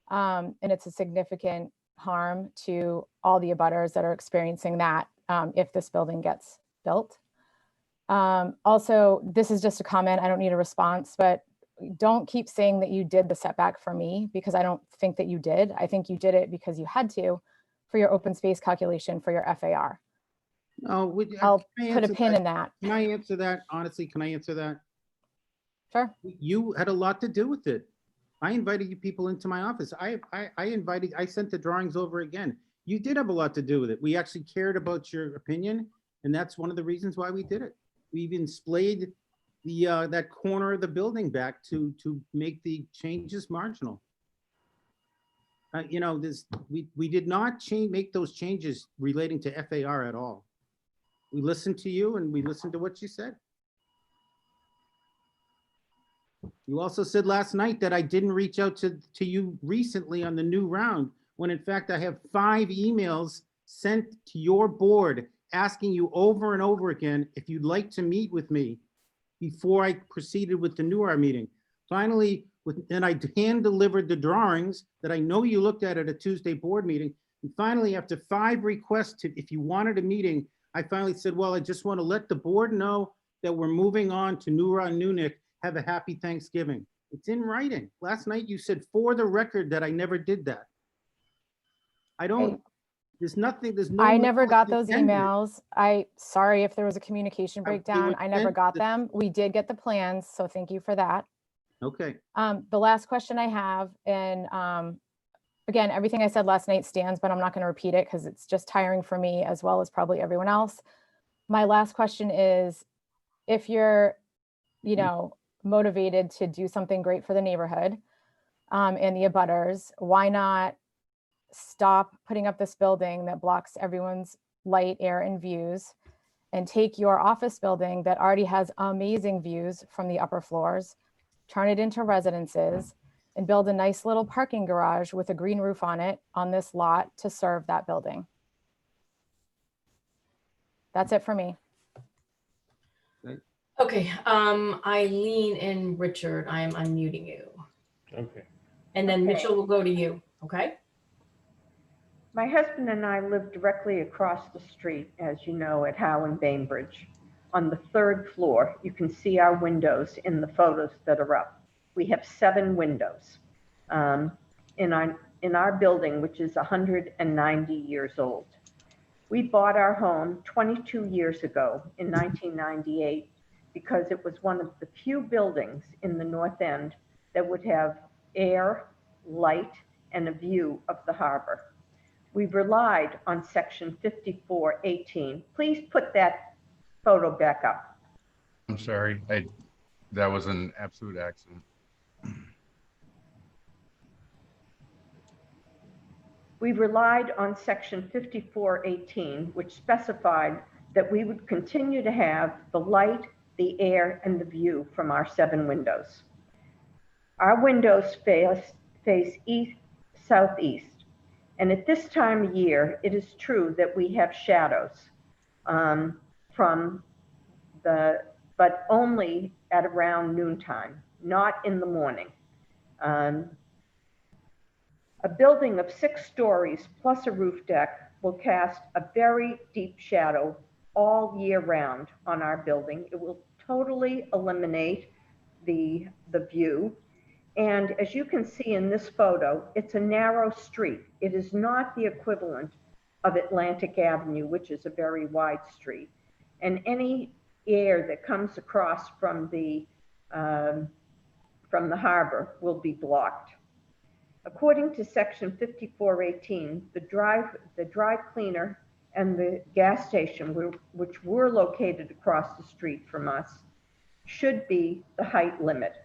And it's a significant harm to all the abutters that are experiencing that if this building gets built. Also, this is just a comment, I don't need a response, but don't keep saying that you did the setback for me, because I don't think that you did. I think you did it because you had to for your open space calculation for your FAR. No, I'll put a pin in that. Can I answer that? Honestly, can I answer that? Sure. You had a lot to do with it. I invited you people into my office. I sent the drawings over again. You did have a lot to do with it. We actually cared about your opinion, and that's one of the reasons why we did it. We even splayed that corner of the building back to make the changes marginal. We did not make those changes relating to FAR at all. We listened to you and we listened to what you said. You also said last night that I didn't reach out to you recently on the new round, when in fact I have 5 emails sent to your board asking you over and over again if you'd like to meet with me before I proceeded with the new R meeting. Finally, then I hand delivered the drawings that I know you looked at a Tuesday board meeting. And finally, after 5 requests if you wanted a meeting, I finally said, well, I just want to let the board know that we're moving on to Nura and Nunik. Have a happy Thanksgiving. It's in writing. Last night you said for the record that I never did that. I don't, there's nothing, there's no. I never got those intended. emails. Sorry if there was a communication breakdown. I never got them. We did get the plans, so thank you for that. Okay. The last question I have, and again, everything I said last night stands, but I'm not going to repeat it because it's just tiring for me as well as probably everyone else. My last question is, if you're, motivated to do something great for the neighborhood and the abutters, why not stop putting up this building that blocks everyone's light, air, and views, and take your office building that already has amazing views from the upper floors, turn it into residences, and build a nice little parking garage with a green roof on it on this lot to serve that building. That's it for me. Okay, Eileen and Richard, I am unmuting you. Okay. And then Mitchell will go to you, okay? My husband and I live directly across the street, as you know, at Howe and Bainbridge. On the 3rd floor, you can see our windows in the photos that are up. we have 7 windows in our building, which is 190 years old. We bought our home 22 years ago in 1998 because it was one of the few buildings in the North End that would have air, light, and a view of the harbor. We've relied on section 5418. Please put that photo back up. I'm sorry, that was an absolute accident. We relied on section 5418, which specified that we would continue to have the light, the air, and the view from our 7 windows. Our windows face east, southeast. And at this time of year, it is true that we have shadows but only at around noontime, not in the morning. A building of 6 stories plus a roof deck will cast a very deep shadow all year round on our building. It will totally eliminate the view. And as you can see in this photo, it's a narrow street. It is not the equivalent of Atlantic Avenue, which is a very wide street. And any air that comes across from the harbor will be blocked. According to section 5418, the dry cleaner and the gas station, which were located across the street from us, should be the height limit.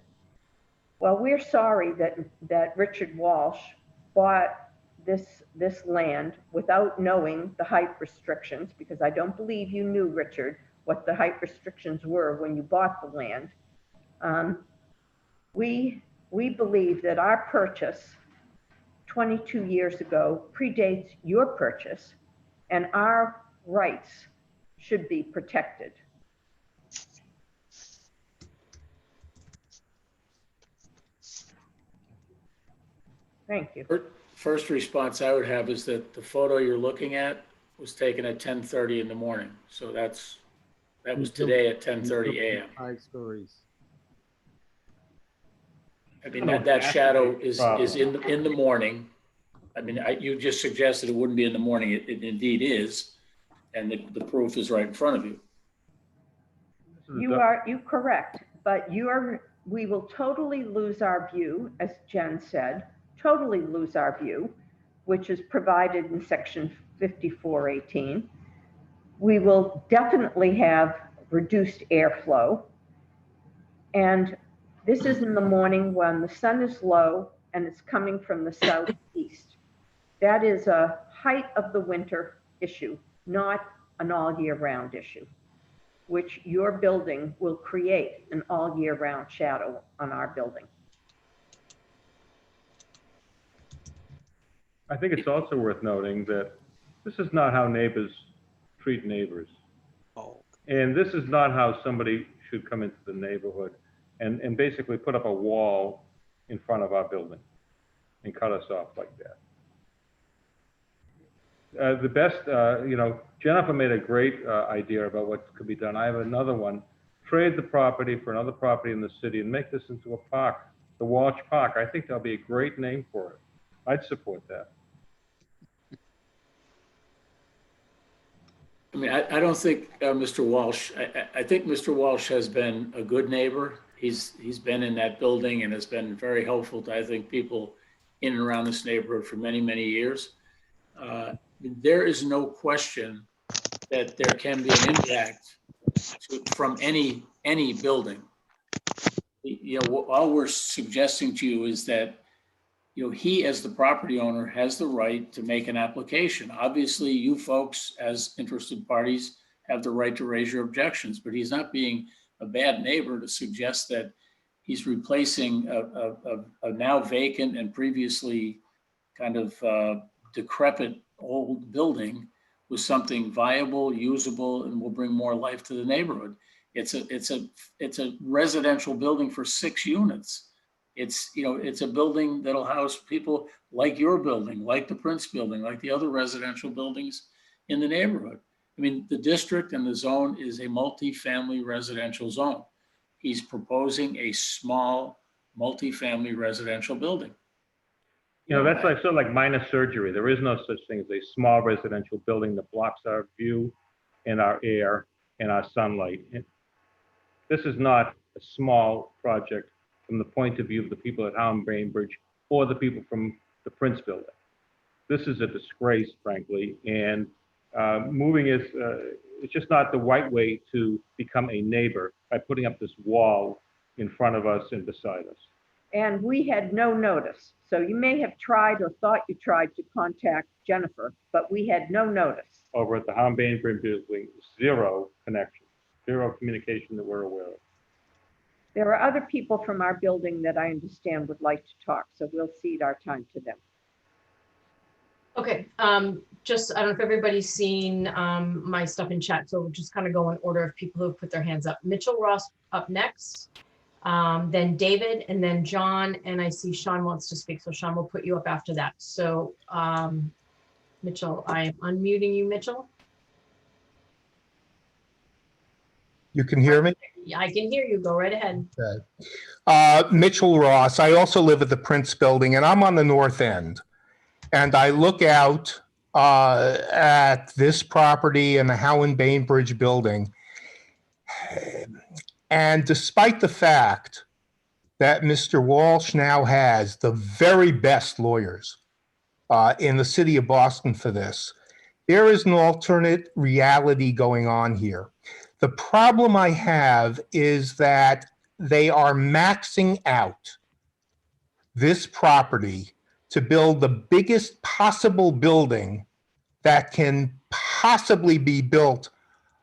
Well, we're sorry that Richard Walsh bought this land without knowing the height restrictions, because I don't believe you knew, Richard, what the height restrictions were when you bought the land. We believe that our purchase 22 years ago predates your purchase, and our rights should be protected. Thank you. First response I would have is that the photo you're looking at was taken at 10:30 in the morning. So that was today at 10:30 a.m. 5 stories. I mean, that shadow is in the morning. I mean, you just suggested it wouldn't be in the morning. It indeed is. And the proof is right in front of you. You correct, but we will totally lose our view, as Jen said, totally lose our view, which is provided in section 5418. We will definitely have reduced airflow. And this is in the morning when the sun is low and it's coming from the southeast. That is a height of the winter issue, not an all year round issue, which your building will create an all year round shadow on our building. I think it's also worth noting that this is not how neighbors treat neighbors. Oh, And this is not how somebody should come into the neighborhood and basically put up a wall in front of our building and cut us off like that. The best, Jennifer made a great idea about what could be done. I have another one. Trade the property for another property in the city and make this into a park, the Walsh Park. I think that'll be a great name for it. I'd support that. I mean, I don't think Mr. Walsh, I think Mr. Walsh has been a good neighbor. He's been in that building and has been very helpful to, I think, people in and around this neighborhood for many, many years. There is no question that there can be an impact from any building. All we're suggesting to you is that, he as the property owner has the right to make an application. Obviously, you folks as interested parties have the right to raise your objections, but he's not being a bad neighbor to suggest that he's replacing a now vacant and previously kind of decrepit old building with something viable, usable, and will bring more life to the neighborhood. It's a residential building for 6 units. It's a building that'll house people like your building, like the Prince building, like the other residential buildings in the neighborhood. I mean, the district and the zone is a multi-family residential zone. He's proposing a small multifamily residential building. You know, that's like sort of like minor surgery. There is no such thing as a small residential building that blocks our view and our air and our sunlight. This is not a small project from the point of view of the people at Howland Bainbridge or the people from the Prince Building. This is a disgrace, frankly, and moving is, it's just not the right way to become a neighbor by putting up this wall in front of us and beside us. And we had no notice. So you may have tried or thought you tried to contact Jennifer, but we had no notice. Over at the Howland Bainbridge Building, zero connection, zero communication that we're aware of. There are other people from our building that I understand would like to talk, so we'll cede our time to them. Okay, just, I don't know if everybody's seen my stuff in chat, so we'll just kind of go in order of people who have put their hands up. Mitchell Ross up next, then David, and then John, and I see Sean wants to speak, so Sean will put you up after that. So Mitchell, I am unmuting you, Mitchell. You can hear me? Yeah, I can hear you. Go right ahead. Okay. Mitchell Ross. I also live at the Prince Building, and I'm on the north end. And I look out at this property and the Howland Bainbridge Building. And despite the fact that Mr. Walsh now has the very best lawyers in the city of Boston for this, there is an alternate reality going on here. The problem I have is that they are maxing out this property to build the biggest possible building that can possibly be built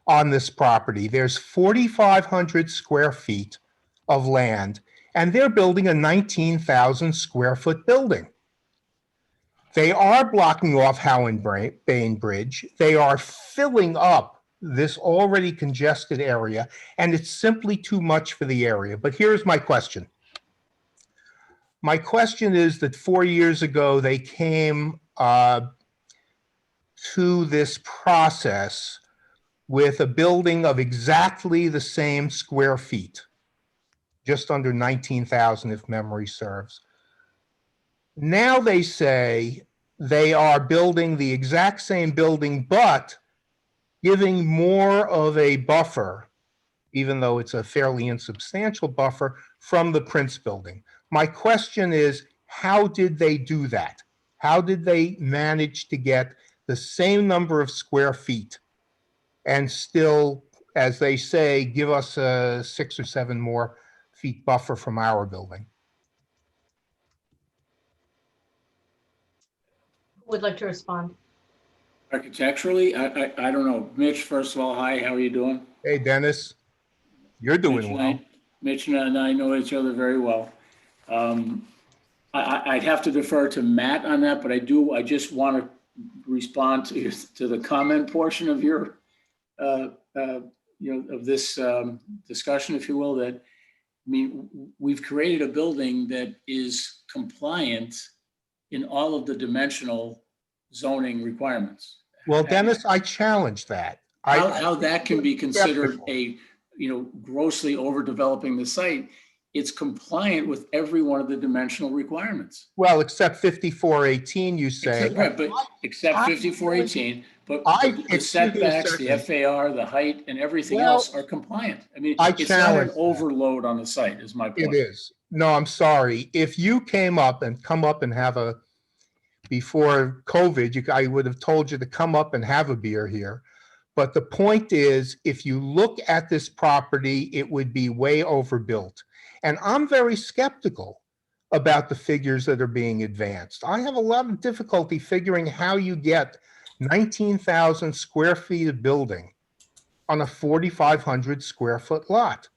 on this property. There's 4,500 square feet of land, and they're building a 19,000 square foot building. They are blocking off Howland Bainbridge. They are filling up this already congested area, and it's simply too much for the area. But here's my question. My question is that 4 years ago, they came to this process with a building of exactly the same square feet, just under 19,000 if memory serves. Now they say they are building the exact same building, but giving more of a buffer, even though it's a fairly insubstantial buffer, from the Prince Building. My question is, how did they do that? How did they manage to get the same number of square feet and still, as they say, give us a 6 or 7 more feet buffer from our building? Who would like to respond? Architecturally, I don't know. Mitch, first of all, hi, how are you doing? Hey, Dennis, you're doing well. Mitch and I know each other very well. I'd have to defer to Matt on that, but I just want to respond to the comment portion of your, of this discussion, if you will, that, I mean, we've created a building that is compliant in all of the dimensional zoning requirements. Well, Dennis, I challenge that. How that can be considered a, grossly overdeveloping the site. It's compliant with every one of the dimensional requirements. Well, except 5418, you say. Except 5418, but the setbacks, the FAR, the height, and everything else are compliant. I mean, it's not an overload on the site, is my point. It is. No, I'm sorry. If you come up and have a, before COVID, I would have told you to come up and have a beer here. But the point is, if you look at this property, it would be way overbuilt. And I'm very skeptical about the figures that are being advanced. I have a lot of difficulty figuring how you get 19,000 square feet of building on a 4,500 square foot lot.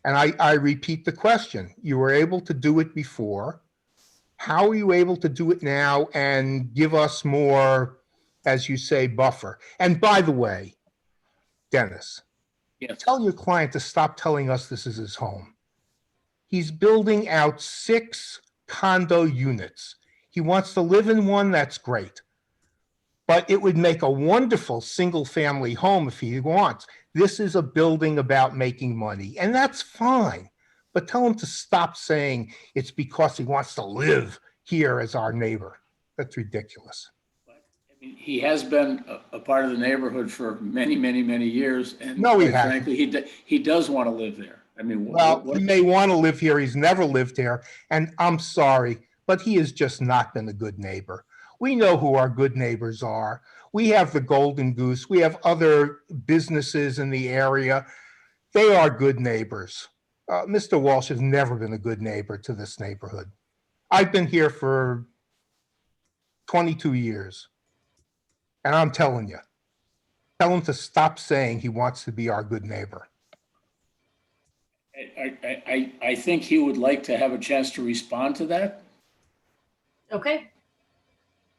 And I repeat the question. You were able to do it before. How are you able to do it now and give us more, as you say, buffer? And by the way, Dennis, tell your client to stop telling us this is his home. He's building out 6 condo units. He wants to live in one, that's great. But it would make a wonderful single-family home if he wants. This is a building about making money, and that's fine. But tell him to stop saying it's because he wants to live here as our neighbor. That's ridiculous. I mean, he has been a part of the neighborhood for many, many, many years. And No, he quite hasn't. frankly, he does want to live there. I mean, Well, he may want to live here. He's never lived here. And I'm sorry, but he has just not been a good neighbor. We know who our good neighbors are. We have the Golden Goose. We have other businesses in the area. They are good neighbors. Mr. Walsh has never been a good neighbor to this neighborhood. I've been here for 22 years. And I'm telling you, tell him to stop saying he wants to be our good neighbor. I think he would like to have a chance to respond to that. Okay.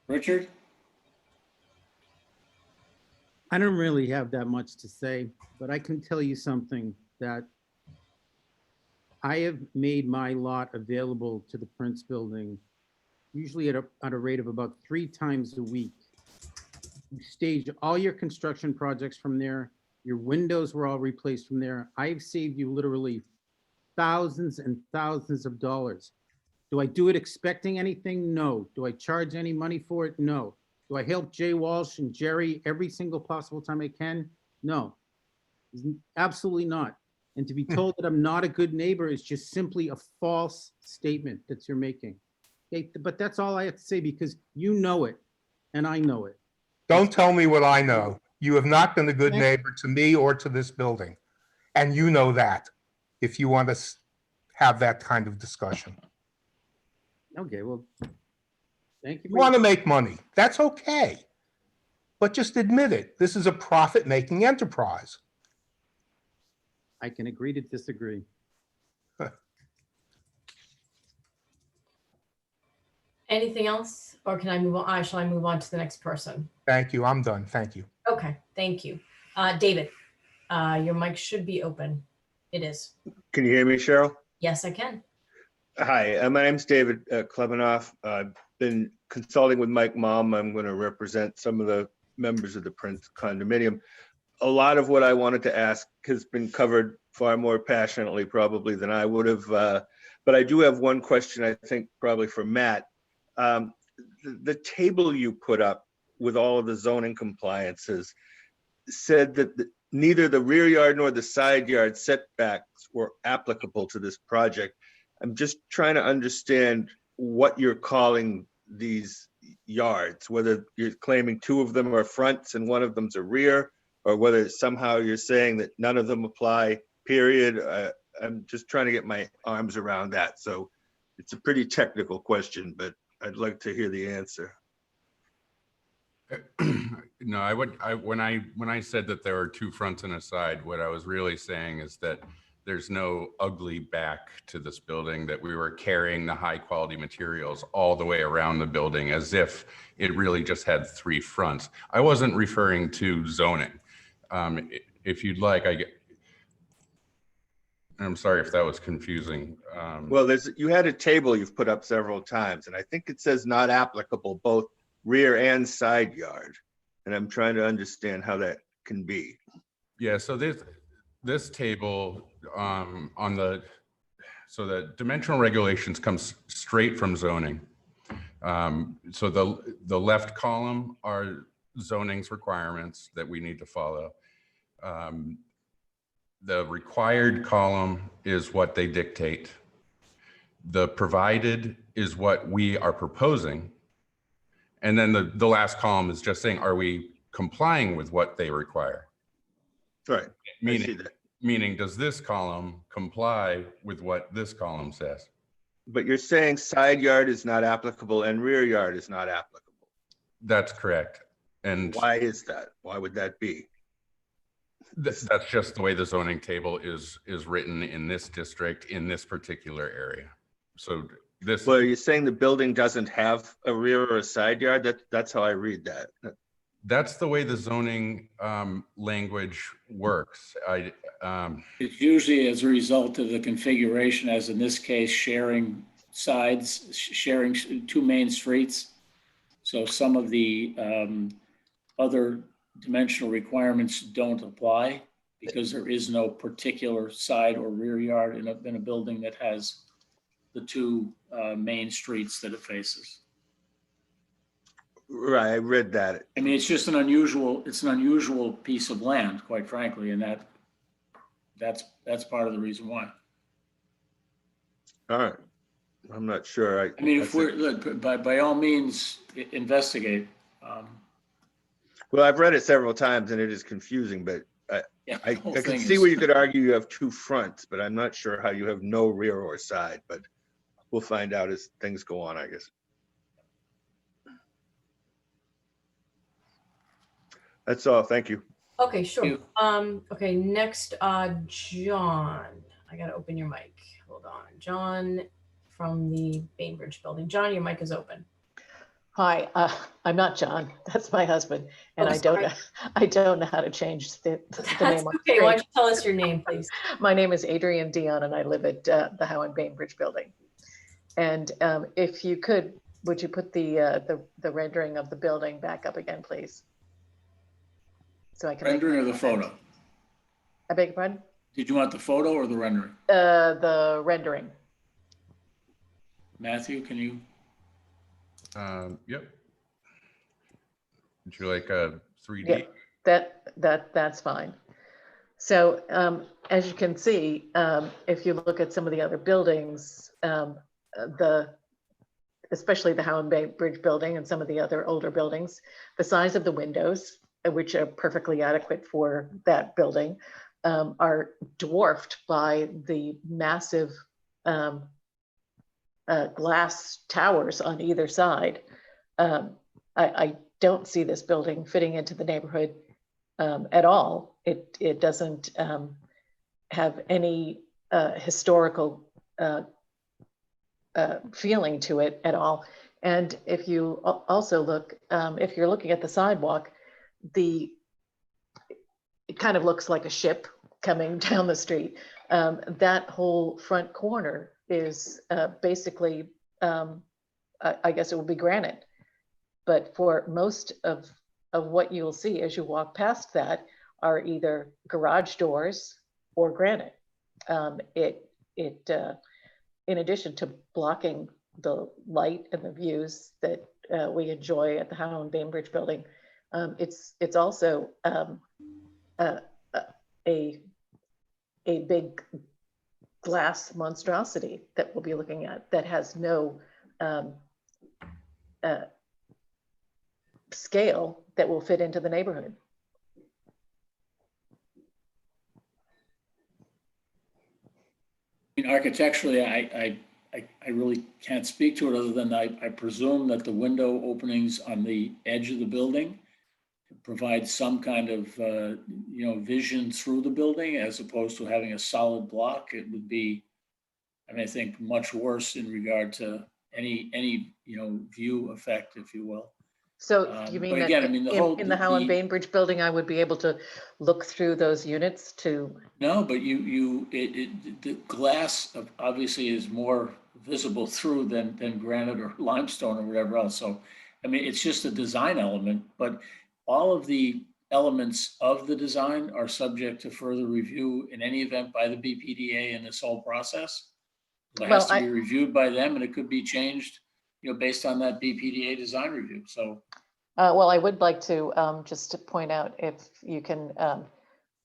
Richard? I don't really have that much to say, but I can tell you something, that I have made my lot available to the Prince Building, usually at a rate of about 3 times a week. You stage all your construction projects from there. Your windows were all replaced from there. I've saved you literally thousands and thousands of dollars. Do I do it expecting anything? No. Do I charge any money for it? No. Do I help Jay Walsh and Jerry every single possible time I can? No, absolutely not. And to be told that I'm not a good neighbor is just simply a false statement that you're making. Okay, but that's all I have to say, because you know it and I know it. Don't tell me what I know. You have not been a good neighbor to me or to this building. And you know that, if you want to have that kind of discussion. Okay, well, thank you. You want to make money, that's okay. But just admit it. This is a profit-making enterprise. I can agree to disagree. Anything else, or can I move on? Shall I move on to the next person? Thank you. I'm done. Thank you. Okay, thank you. David, your mic should be open. It is. Can you hear me, Cheryl? Yes, I can. Hi, my name's David Klebanoff. I've been consulting with Mike Malm. I'm going to represent some of the members of the Prince condominium. A lot of what I wanted to ask has been covered far more passionately probably than I would have. But I do have one question, I think probably for Matt. The table you put up with all of the zoning compliances said that neither the rear yard nor the side yard setbacks were applicable to this project. I'm just trying to understand what you're calling these yards, whether you're claiming 2 of them are fronts and 1 of them's a rear, or whether somehow you're saying that none of them apply, period. I'm just trying to get my arms around that. So it's a pretty technical question, but I'd like to hear the answer. No, when I said that there are 2 fronts and a side, what I was really saying is that there's no ugly back to this building, that we were carrying the high quality materials all the way around the building as if it really just had 3 fronts. I wasn't referring to zoning. If you'd like, I'm sorry if that was confusing. Well, you had a table you've put up several times, and I think it says not applicable, both rear and side yard. And I'm trying to understand how that can be. Yeah, so this table so the dimensional regulations comes straight from zoning. So the left column are zoning's requirements that we need to follow. The required column is what they dictate. The provided is what we are proposing. And then the last column is just saying, are we complying with what they require? Right. Meaning, does this column comply with what this column says? But you're saying side yard is not applicable and rear yard is not applicable. That's correct. And why is that? Why would that be? That's just the way the zoning table is written in this district, in this particular area. So this. Well, are you saying the building doesn't have a rear or a side yard? That's how I read that. That's the way the zoning language works. It's usually as a result of the configuration, as in this case, sharing sides, sharing 2 main streets. So some of the other dimensional requirements don't apply. because there is no particular side or rear yard in a building that has the two main streets that it faces. Right, I read that. I mean, it's just an unusual piece of land, quite frankly, and that's part of the reason why. All right. I'm not sure. I mean, if that's we're, it. look, by all means, investigate. Well, I've read it several times and it is confusing, but Yeah, I the whole can thing see is- where you could argue you have two fronts, but I'm not sure how you have no rear or side, but we'll find out as things go on, I guess. That's all. Thank you. Okay, sure. You. Okay, next, John, I gotta open your mic. Hold on. John from the Bainbridge building. John, your mic is open. Hi, I'm not John. That's my husband, and Oh, sorry. I don't know how to change the That's name on okay. the Why screen. don't you tell us your name, please? My name is Adrienne Dion, and I live at the Howe and Bainbridge building. And if you could, would you put the rendering of the building back up again, please? So I can make Rendering or my the comment. photo? I beg your pardon? Did you want the photo or the rendering? The rendering. Matthew, can you? Yep. Would you like a 3D? Yeah, that's fine. So as you can see, if you look at some of the other buildings, especially the Howe and Bainbridge building and some of the other older buildings, the size of the windows, which are perfectly adequate for that building, are dwarfed by the massive glass towers on either side. I don't see this building fitting into the neighborhood at all. It doesn't have any historical feeling to it at all. And if you also look, if you're looking at the sidewalk, it kind of looks like a ship coming down the street. That whole front corner is basically, I guess it will be granite. But for most of what you'll see as you walk past that are either garage doors or granite. In addition to blocking the light and the views that we enjoy at the Howe and Bainbridge building, it's also a big glass monstrosity that we'll be looking at that has no scale that will fit into the neighborhood. I mean, architecturally, I really can't speak to it other than I presume that the window openings on the edge of the building provide some kind of vision through the building as opposed to having a solid block. It would be, I mean, I think much worse in regard to any view effect, if you will. So you mean but that again, I mean, in the Howe and Bainbridge building, I would be able to look through those units to? No, but the glass obviously is more visible through than granite or limestone or whatever else. So, I mean, it's just a design element, but all of the elements of the design are subject to further review in any event by the BPDA in this whole process. It has to be reviewed by them, and it could be changed, based on that BPDA design review. So, well, I would like to just to point out, if you can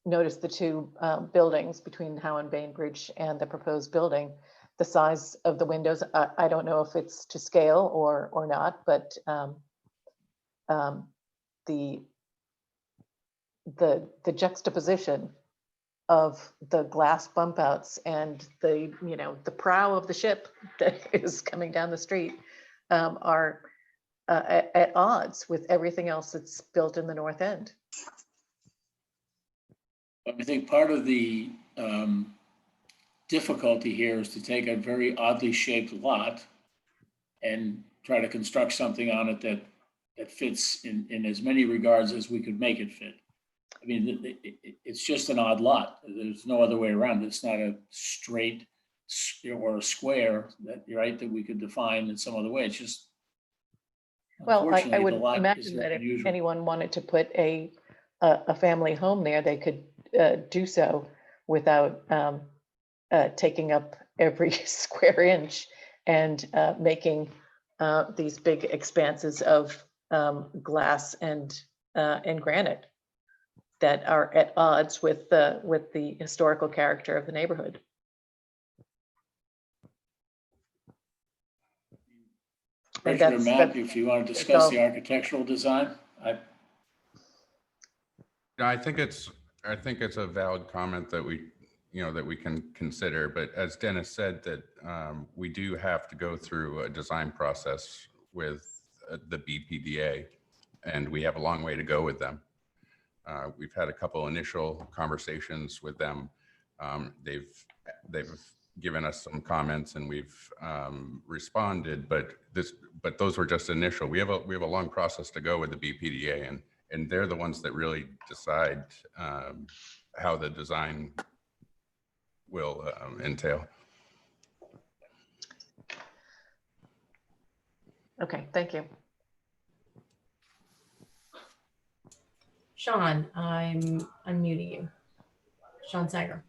notice the two buildings between Howe and Bainbridge and the proposed building, the size of the windows. I don't know if it's to scale or not, but the juxtaposition of the glass bump outs and the prow of the ship that is coming down the street are at odds with everything else that's built in the North End. I think part of the difficulty here is to take a very oddly shaped lot and try to construct something on it that fits in as many regards as we could make it fit. I mean, it's just an odd lot. There's no other way around it. It's not a straight or a square that we could define in some other way. It's just, well, I would the lot imagine is that if unusual. anyone wanted to put a family home there, they could do so without taking up every square inch and making these big expanses of glass and granite that are at odds with the historical character of the neighborhood. And Commissioner Matt, that's- if you want to discuss all. the architectural design, I think it's a valid comment that we can consider, but as Dennis said, that we do have to go through a design process with the BPDA, and we have a long way to go with them. We've had a couple initial conversations with them. They've given us some comments and we've responded, but those were just initial. We have a long process to go with the BPDA, and they're the ones that really decide how the design will entail. Okay, thank you. Sean, I'm unmuting you. Sean Sager.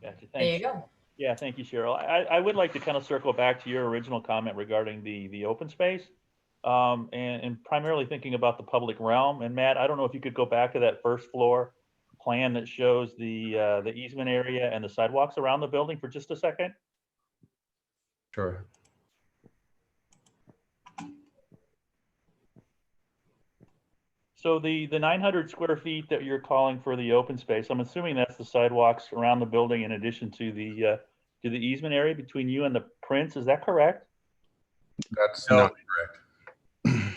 Gotcha. There you Thanks. go. Yeah, thank you, Cheryl. I would like to kind of circle back to your original comment regarding the open space, and primarily thinking about the public realm. And Matt, I don't know if you could go back to that first floor plan that shows the easement area and the sidewalks around the building for just a second. Sure. So the 900 square feet that you're calling for the open space, I'm assuming that's the sidewalks around the building in addition to the easement area between you and the Prince. Is that correct? That's No. not correct.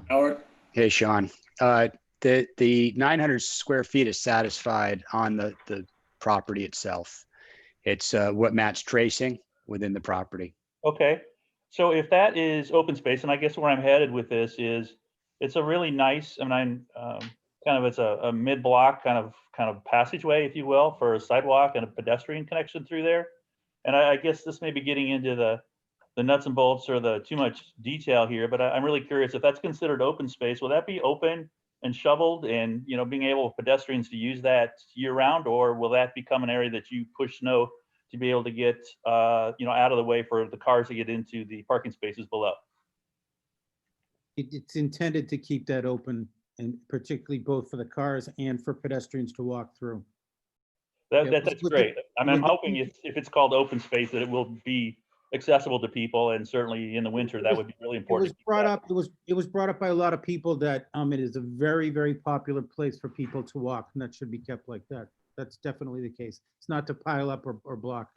Howard? Hey, Sean. The 900 square feet is satisfied on the property itself. It's what Matt's tracing within the property. Okay. So if that is open space, and I guess where I'm headed with this is, it's a really nice, I mean, it's a mid-block kind of passageway, if you will, for a sidewalk and a pedestrian connection through there. And I guess this may be getting into the nuts and bolts or the too much detail here, but I'm really curious if that's considered open space. Will that be open and shoveled and being able for pedestrians to use that year round, or will that become an area that you push snow to be able to get out of the way for the cars to get into the parking spaces below? It's intended to keep that open, and particularly both for the cars and for pedestrians to walk through. That's great. I'm hoping if it's called open space, that it will be accessible to people, and certainly in the winter, that would be really important. It was brought up by a lot of people that it is a very, very popular place for people to walk, and that should be kept like that. That's definitely the case. It's not to pile up or block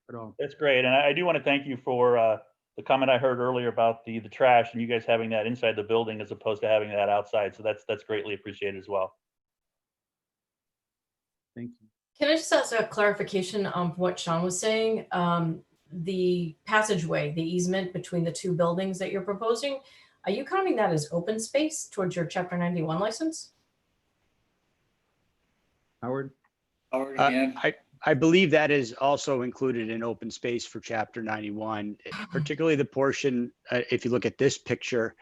at all. That's great, and I do want to thank you for the comment I heard earlier about the trash and you guys having that inside the building as opposed to having that outside. So that's greatly appreciated as well. Thank you. Can I just ask a clarification on what Sean was saying? The passageway, the easement between the two buildings that you're proposing, are you counting that as open space towards your Chapter 91 license? Howard? Howard again? I believe that is also included in open space for Chapter 91, particularly the portion, if you look at this picture,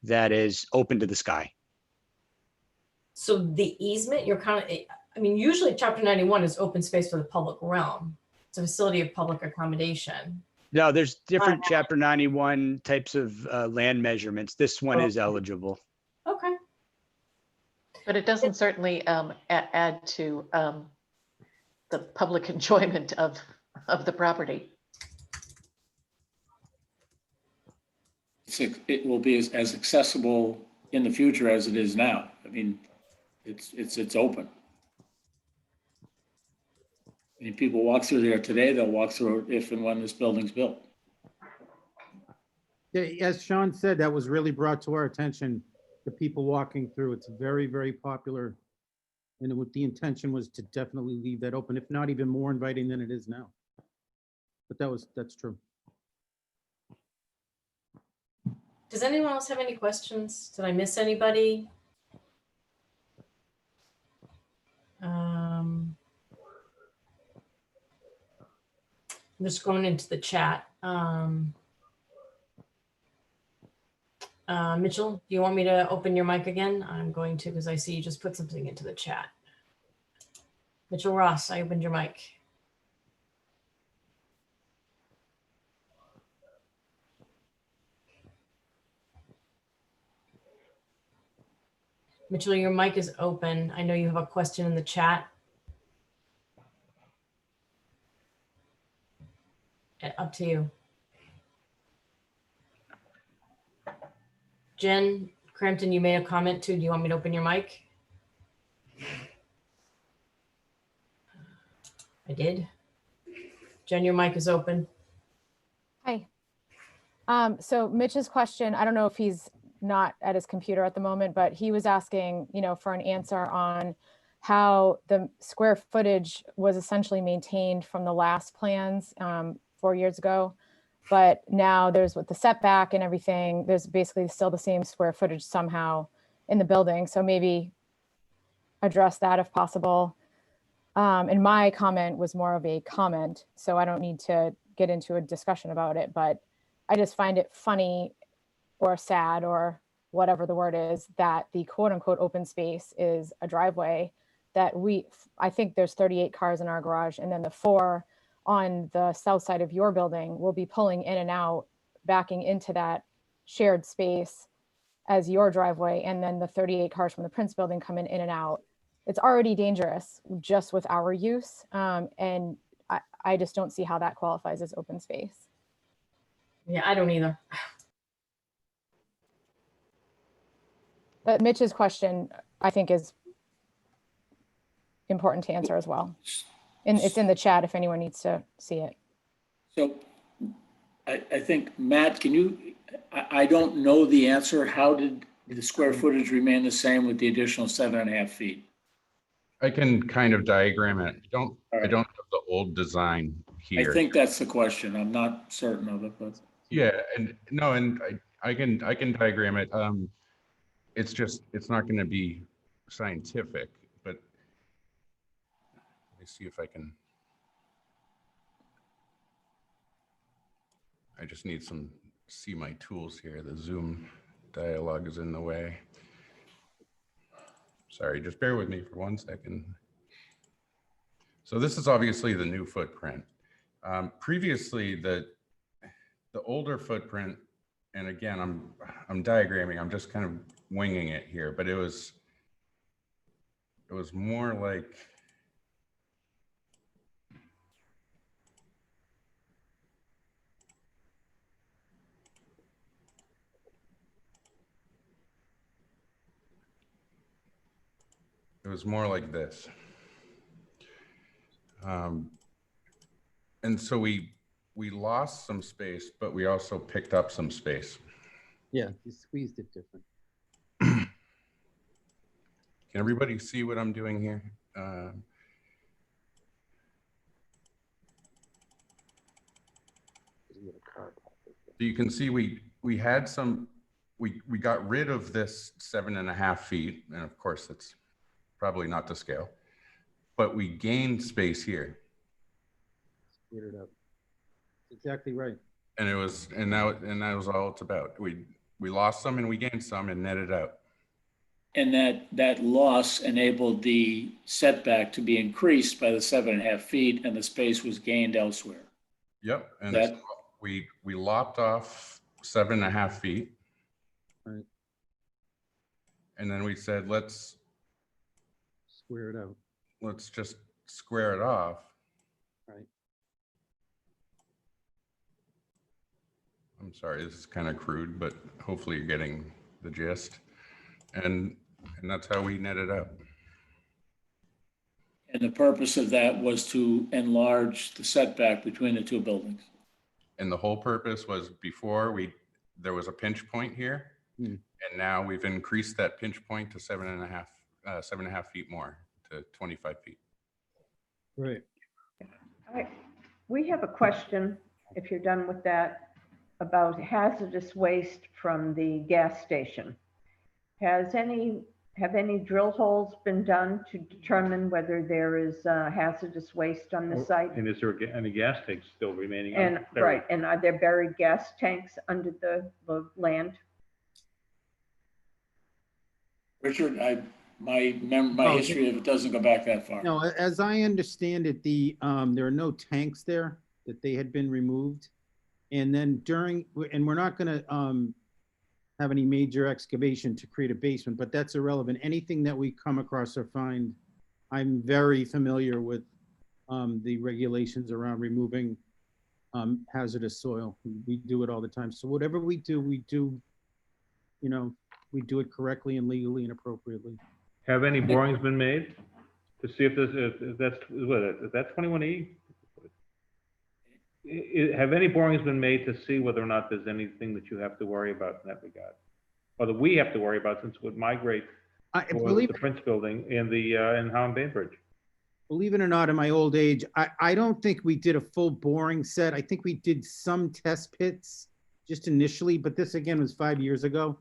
that is open to the sky. So the easement, you're kind of, I mean, usually Chapter 91 is open space for the public realm. It's a facility of public accommodation. No, there's different Chapter 91 types of land measurements. This one is eligible. Okay. But it doesn't certainly add to the public enjoyment of the property. It will be as accessible in the future as it is now. I mean, it's open. I mean, people walk through there today, they'll walk through it if and when this building's built. Yeah, as Sean said, that was really brought to our attention, the people walking through. It's very, very popular. And the intention was to definitely leave that open, if not even more inviting than it is now. But that's true. Does anyone else have any questions? Did I miss anybody? I'm just going into the chat. Mitchell, do you want me to open your mic again? I'm going to, because I see you just put something into the chat. Mitchell Ross, I opened your mic. Mitchell, your mic is open. I know you have a question in the chat. Up to you. Jen Crampton, you made a comment too. Do you want me to open your mic? I did. Jen, your mic is open. Hi. So Mitch's question, I don't know if he's not at his computer at the moment, but he was asking, for an answer on how the square footage was essentially maintained from the last plans 4 years ago. But now there's with the setback and everything, there's basically still the same square footage somehow in the building. So maybe address that if possible. And my comment was more of a comment, so I don't need to get into a discussion about it, but I just find it funny or sad or whatever the word is that the quote unquote open space is a driveway that I think there's 38 cars in our garage, and then the 4 on the south side of your building will be pulling in and out, backing into that shared space as your driveway. And then the 38 cars from the Prince building coming in and out. It's already dangerous just with our use. And I just don't see how that qualifies as open space. Yeah, I don't either. But Mitch's question, I think, is important to answer as well. And it's in the chat if anyone needs to see it. So I think, Matt, I don't know the answer. How did the square footage remain the same with the additional 7.5 feet? I can kind of diagram it. I don't have the old design here. I think that's the question. I'm not certain of it, but. Yeah, and no, and I can diagram it. It's not going to be scientific, but let me see if I can. I just need see my tools here. The Zoom dialogue is in the way. Sorry, just bear with me for 1 second. So this is obviously the new footprint. Previously, the older footprint, and again, I'm diagramming, I'm just kind of winging it here, but it was more like, this. And so we lost some space, but we also picked up some space. Yeah, you squeezed it different. Can everybody see what I'm doing here? So you can see we had some, we got rid of this 7.5 feet, and of course that's probably not to scale, but we gained space here. Squared it up. Exactly right. And that was all it's about. We lost some and we gained some and netted out. And that loss enabled the setback to be increased by the 7.5 feet, and the space was gained elsewhere. Yep, and so we lopped off 7.5 feet. Right. And then we said, let's square it out. Let's just square it off. Right. I'm sorry, this is kind of crude, but hopefully you're getting the gist. And that's how we netted out. And the purpose of that was to enlarge the setback between the two buildings. And the whole purpose was before there was a pinch point here, and now we've increased that pinch point to 7.5 feet more, to 25 feet. Right. We have a question, if you're done with that, about hazardous waste from the gas station. Have any drill holes been done to determine whether there is hazardous waste on the site? And is there any gas tanks still remaining? And right, and are there buried gas tanks under the land? Richard, my Oh, history of it doesn't go back that far. No, as I understand it, there are no tanks there, that they had been removed. And then and we're not gonna have any major excavation to create a basement, but that's irrelevant. Anything that we come across or find, I'm very familiar with the regulations around removing hazardous soil. We do it all the time. So whatever we do, we do it correctly and legally and appropriately. Have any borings been made to see if that's 21E? Have any borings been made to see whether or not there's anything that you have to worry about in that regard? Or that we have to worry about since it would migrate for the Prince Building and and Howland Bainbridge? Believe it or not, in my old age, I don't think we did a full boring set. I think we did some test pits just initially, but this again was 5 years ago.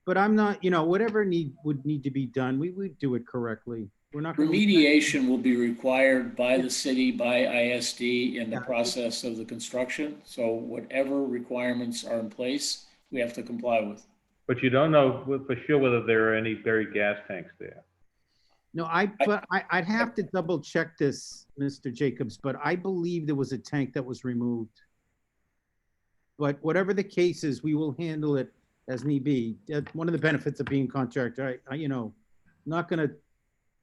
But I'm not, whatever would need to be done, we would do it correctly. We're not gonna Remediation will be required by the city, by ISD in the process of the construction. So whatever requirements are in place, we have to comply with. But you don't know for sure whether there are any buried gas tanks there. No, I'd have to double check this, Mr. Jacobs, but I believe there was a tank that was removed. But whatever the case is, we will handle it as need be. That's one of the benefits of being contractor. Not gonna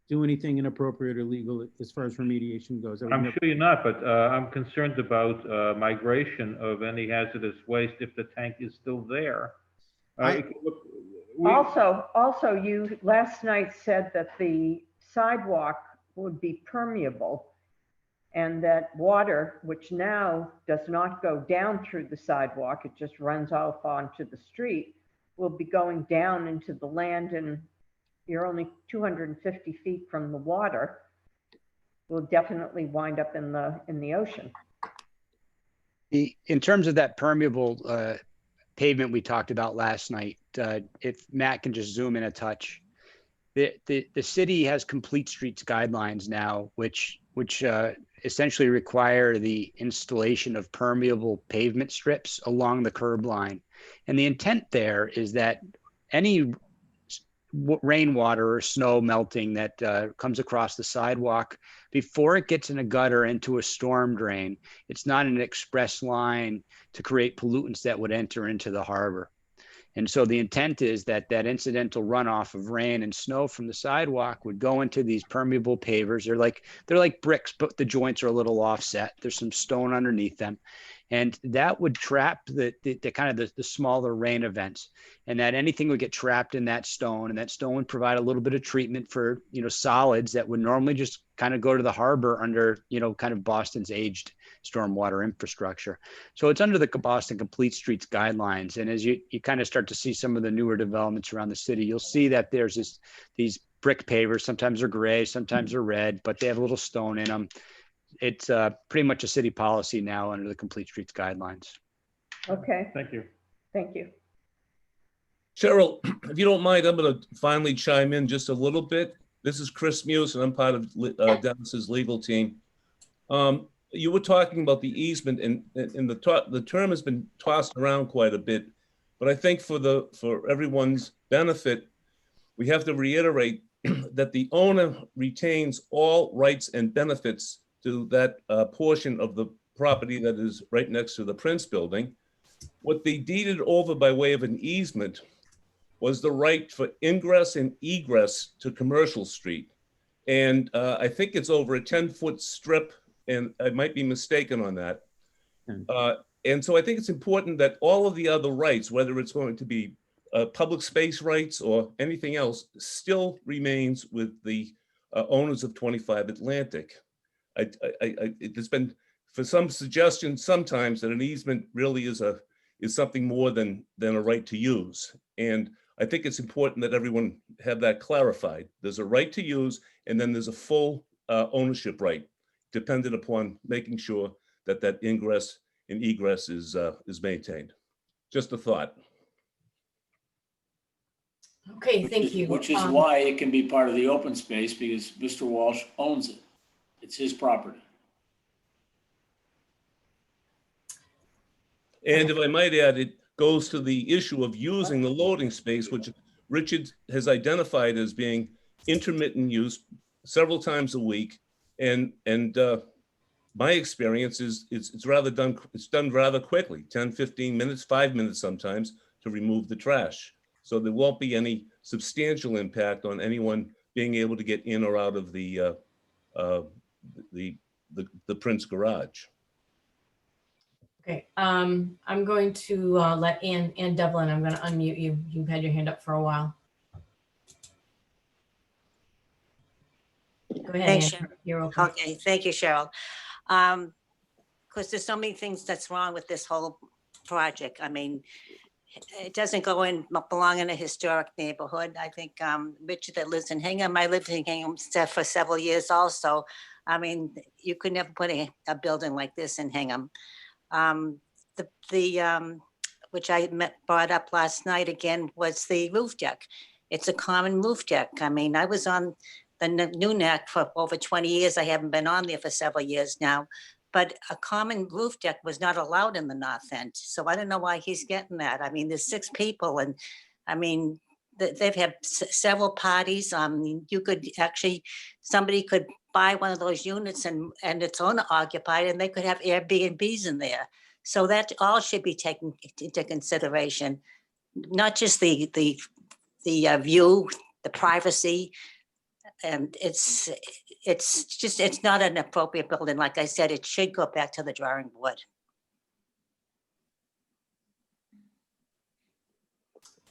do anything inappropriate or illegal as far as remediation goes. I'm sure you're not, but I'm concerned about migration of any hazardous waste if the tank is still there. Also, you last night said that the sidewalk would be permeable and that water, which now does not go down through the sidewalk, it just runs off onto the street, will be going down into the land, and you're only 250 feet from the water, will definitely wind up in the ocean. In terms of that permeable pavement we talked about last night, if Matt can just zoom in a touch, the city has complete streets guidelines now, which essentially require the installation of permeable pavement strips along the curb line. And the intent there is that any rainwater or snow melting that comes across the sidewalk, before it gets in a gutter into a storm drain, it's not an express line to create pollutants that would enter into the harbor. And so the intent is that incidental runoff of rain and snow from the sidewalk would go into these permeable pavers. They're like bricks, but the joints are a little offset. There's some stone underneath them. And that would trap the kind of the smaller rain events, and that anything would get trapped in that stone, and that stone would provide a little bit of treatment for, solids that would normally just kind of go to the harbor under, kind of Boston's aged stormwater infrastructure. So it's under the Boston Complete Streets guidelines. And as you kind of start to see some of the newer developments around the city, you'll see that there's these brick pavers. Sometimes they're gray, sometimes they're red, but they have a little stone in them. It's pretty much a city policy now under the Complete Streets guidelines. Okay. Thank you. Thank you. Cheryl, if you don't mind, I'm going to finally chime in just a little bit. This is Chris Muse, and I'm part of Dennis's legal team. You were talking about the easement, and the term has been tossed around quite a bit, but I think for everyone's benefit, we have to reiterate that the owner retains all rights and benefits to that portion of the property that is right next to the Prince Building. What they deeded over by way of an easement was the right for ingress and egress to Commercial Street. And I think it's over a 10-foot strip, and I might be mistaken on that. And so I think it's important that all of the other rights, whether it's going to be public space rights or anything else, still remains with the owners of 25 Atlantic. There's been for some suggestions sometimes that an easement really is something more than a right to use. And I think it's important that everyone have that clarified. There's a right to use, and then there's a full ownership right, dependent upon making sure that ingress and egress is maintained. Just a thought. Okay, thank you. Which is why it can be part of the open space, because Mr. Walsh owns it. It's his property. And if I might add, it goes to the issue of using the loading space, which Richard has identified as being intermittent use several times a week. And my experience is it's done rather quickly, 10, 15 minutes, 5 minutes sometimes to remove the trash. So there won't be any substantial impact on anyone being able to get in or out of the Prince garage. Okay, I'm going to let Ann Devlin, I'm going to unmute you. You've had your hand up for a while. Go ahead, Thanks, Ann. Cheryl. You're okay. Okay, thank you, Cheryl. Because there's so many things that's wrong with this whole project. I mean, it doesn't belong in a historic neighborhood. I think Richard that lives in Hingham, I lived in Hingham for several years also. I mean, you could never put a building like this in Hingham. Which I brought up last night again was the roof deck. It's a common roof deck. I mean, I was on the new neck for over 20 years. I haven't been on there for several years now, but a common roof deck was not allowed in the north end. So I don't know why he's getting that. I mean, there's 6 people and I mean, they've had several parties. You could actually, somebody could buy one of those units and it's owner occupied and they could have Airbnbs in there. So that all should be taken into consideration, not just the view, the privacy. And it's not an appropriate building. Like I said, it should go back to the drawing board.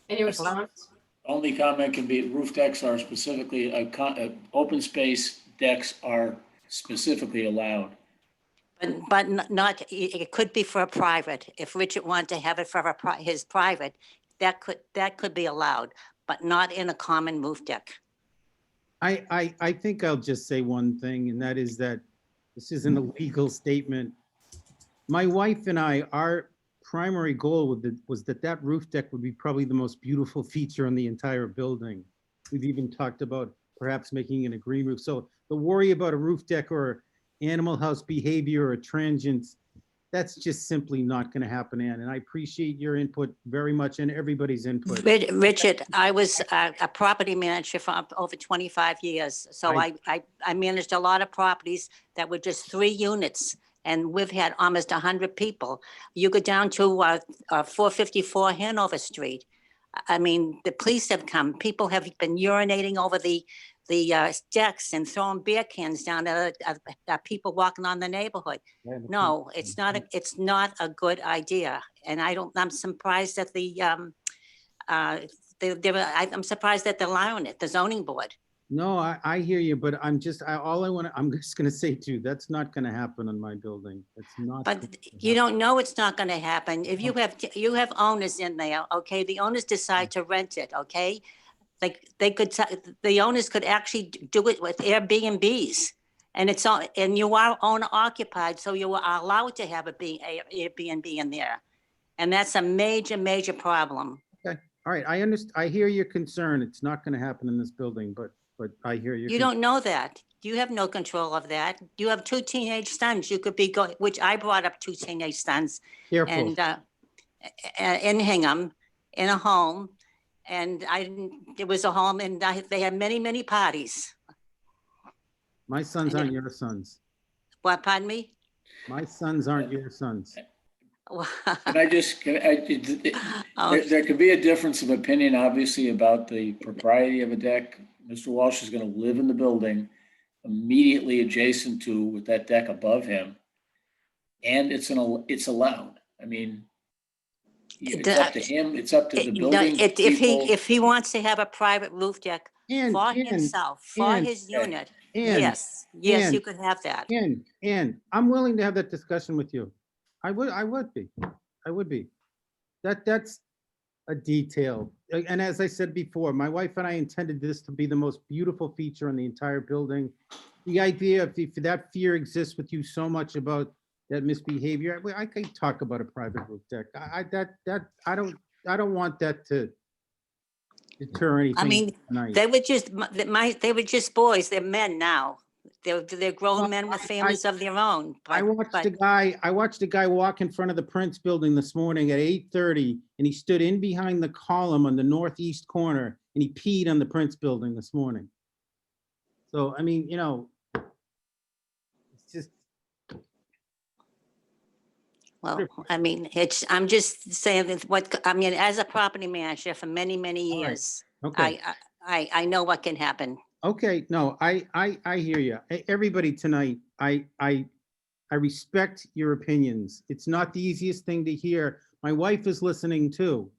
Any response? Only comment can be roof decks are specifically, open space decks are specifically allowed. But not, it could be for a private. If Richard wanted to have it for his private, that could be allowed, but not in a common roof deck. I think I'll just say one thing, and that is that this isn't a legal statement. My wife and I, our primary goal was that roof deck would be probably the most beautiful feature on the entire building. We've even talked about perhaps making it a green roof. So the worry about a roof deck or animal house behavior or transients, that's just simply not going to happen, Ann. And I appreciate your input very much and everybody's input. Richard, I was a property manager for over 25 years. So I managed a lot of properties that were just 3 units. And we've had almost 100 people. You go down to 454 Hanover Street. I mean, the police have come. People have been urinating over the decks and throwing beer cans down at people walking on the neighborhood. No, it's not a good idea. And I'm surprised that I'm surprised that they're allowing it, the zoning board. No, I hear you, but I'm just going to say too, that's not going to happen on my building. It's not. But you don't know it's not going to happen. If you have owners in there, okay, the owners decide to rent it, okay? Like the owners could actually do it with Airbnbs. And you are owner occupied, so you are allowed to have Airbnb in there. And that's a major, major problem. Okay, all right, I understand. I hear your concern. It's not going to happen in this building, but I hear you. You don't know that. You have no control of that. You have 2 teenage sons. You could be which I brought up 2 teenage sons. Careful. And in Hingham, in a home, and it was a home, and they had many, many parties. My sons aren't your sons. What? Pardon me? My sons aren't your sons. There could be a difference of opinion, obviously, about the propriety of a deck. Mr. Walsh is going to live in the building immediately adjacent to with that deck above him. And it's allowed. I mean, it's up to him. It's up to the building. If he wants to have a private roof deck for himself, for his unit, yes, you could have that. And I'm willing to have that discussion with you. I would be. That's a detail. And as I said before, my wife and I intended this to be the most beautiful feature in the entire building. The idea of if that fear exists with you so much about that misbehavior, I can talk about a private roof deck. I don't want that to deter anything. I mean, they were just boys. They're men now. They're grown men with families of their own. I watched but- I watched a guy walk in front of the Prince building this morning at 8:30, and he stood in behind the column on the northeast corner, and he peed on the Prince building this morning. So, I mean, it's just, Well, I mean, I'm just saying that as a property manager for many, many All right. years, okay. I know what can happen. Okay, no, I hear you. Everybody tonight, I respect your opinions. It's not the easiest thing to hear. My wife is listening too.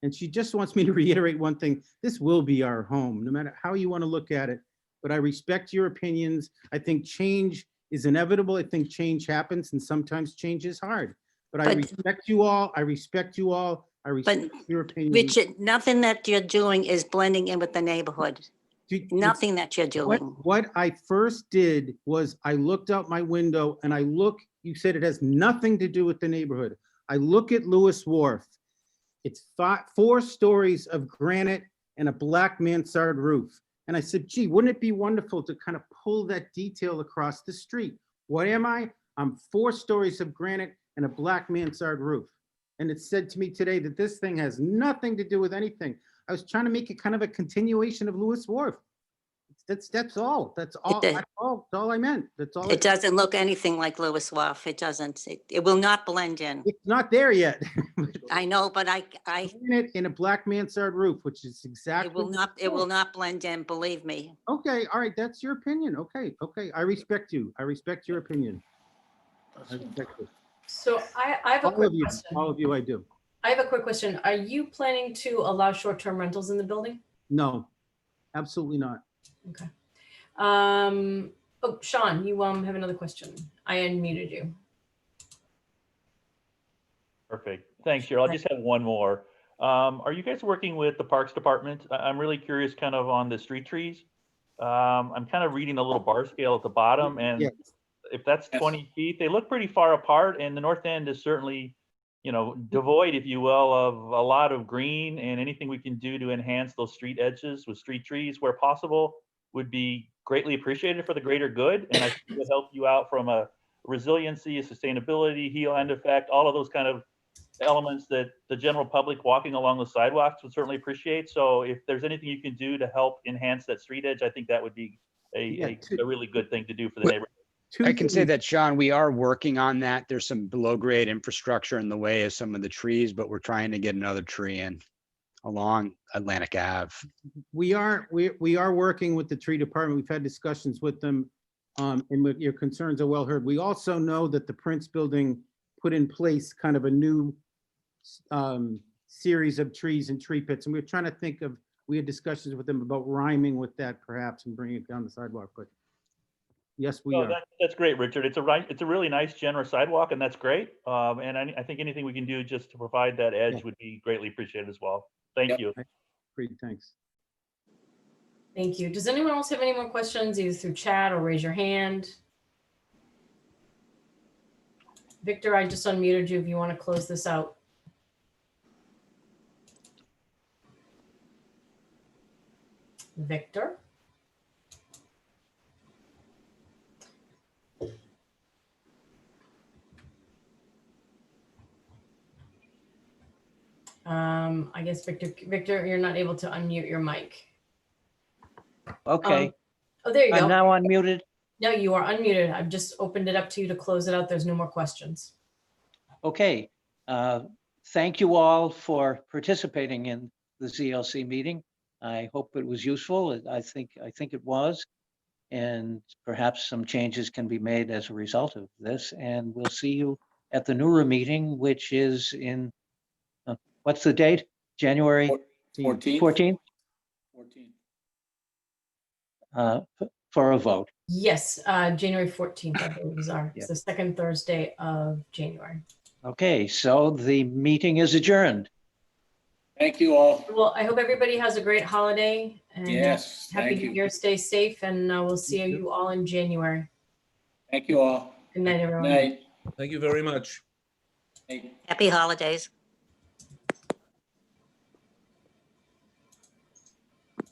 And she just wants me to reiterate one thing. This will be our home, no matter how you want to look at it. But I respect your opinions. I think change is inevitable. I think change happens and sometimes change is hard. But I respect you all. I respect you all. I respect your opinions. Richard, nothing that you're doing is blending in with the neighborhood. Nothing that you're doing. What I first did was I looked out my window and you said it has nothing to do with the neighborhood. I look at Lewis Wharf. It's 4 stories of granite and a black mansard roof. And I said, gee, wouldn't it be wonderful to kind of pull that detail across the street? What am I? I'm 4 stories of granite and a black mansard roof. And it said to me today that this thing has nothing to do with anything. I was trying to make it kind of a continuation of Lewis Wharf. That's all. That's all I meant. That's all. It doesn't look anything like Lewis Wharf. It doesn't. It will not blend in. It's not there yet. I know, but I in a black mansard roof, which is exactly. It will not blend in, believe me. Okay, all right, that's your opinion. Okay, I respect you. I respect your opinion. I respect it. So I have a quick question. All of you, I do. I have a quick question. Are you planning to allow short-term rentals in the building? No, absolutely not. Okay. Sean, you have another question. I unmuted you. Perfect. Thanks, Cheryl. I just have one more. Are you guys working with the Parks Department? I'm really curious kind of on the street trees. I'm kind of reading a little bar scale at the bottom, and if that's 20 feet, they look pretty far apart, and the north end is certainly, devoid, if you will, of a lot of green, and anything we can do to enhance those street edges with street trees where possible would be greatly appreciated for the greater good. And I think it would help you out from a resiliency, a sustainability, heel end effect, all of those kind of elements that the general public walking along the sidewalks would certainly appreciate. So if there's anything you can do to help enhance that street edge, I think that would be a really good thing to do for the neighborhood. I can say that, Sean, we are working on that. There's some below grade infrastructure in the way of some of the trees, but we're trying to get another tree in along Atlantic Ave. We are working with the tree department. We've had discussions with them, and your concerns are well heard. We also know that the Prince building put in place kind of a new series of trees and tree pits, and we're trying to think of, we had discussions with them about rhyming with that perhaps and bringing it down the sidewalk, but yes, we are. That's great, Richard. It's a really nice, generous sidewalk, and that's great. And I think anything we can do just to provide that edge would be greatly appreciated as well. Thank you. Great, thanks. Thank you. Does anyone else have any more questions, either through chat or raise your hand? Victor, I just unmuted you if you want to close this out. Victor? I guess Victor, you're not able to unmute your mic. Okay. Oh, there you go. I'm now unmuted. No, you are unmuted. I've just opened it up to you to close it out. There's no more questions. Okay. Thank you all for participating in the ZLC meeting. I hope it was useful. I think it was. And perhaps some changes can be made as a result of this. And we'll see you at the NURA meeting, which is in, what's the date? January 14th? For a vote. Yes, January 14th, I believe it's the second Thursday of January. Okay, so the meeting is adjourned. Thank you all. Well, I hope everybody has a great holiday. And Yes, happy thank New you. Year. Stay safe, and we'll see you all in January. Thank you all. Good night, everyone. Night. Thank you very much. Happy holidays.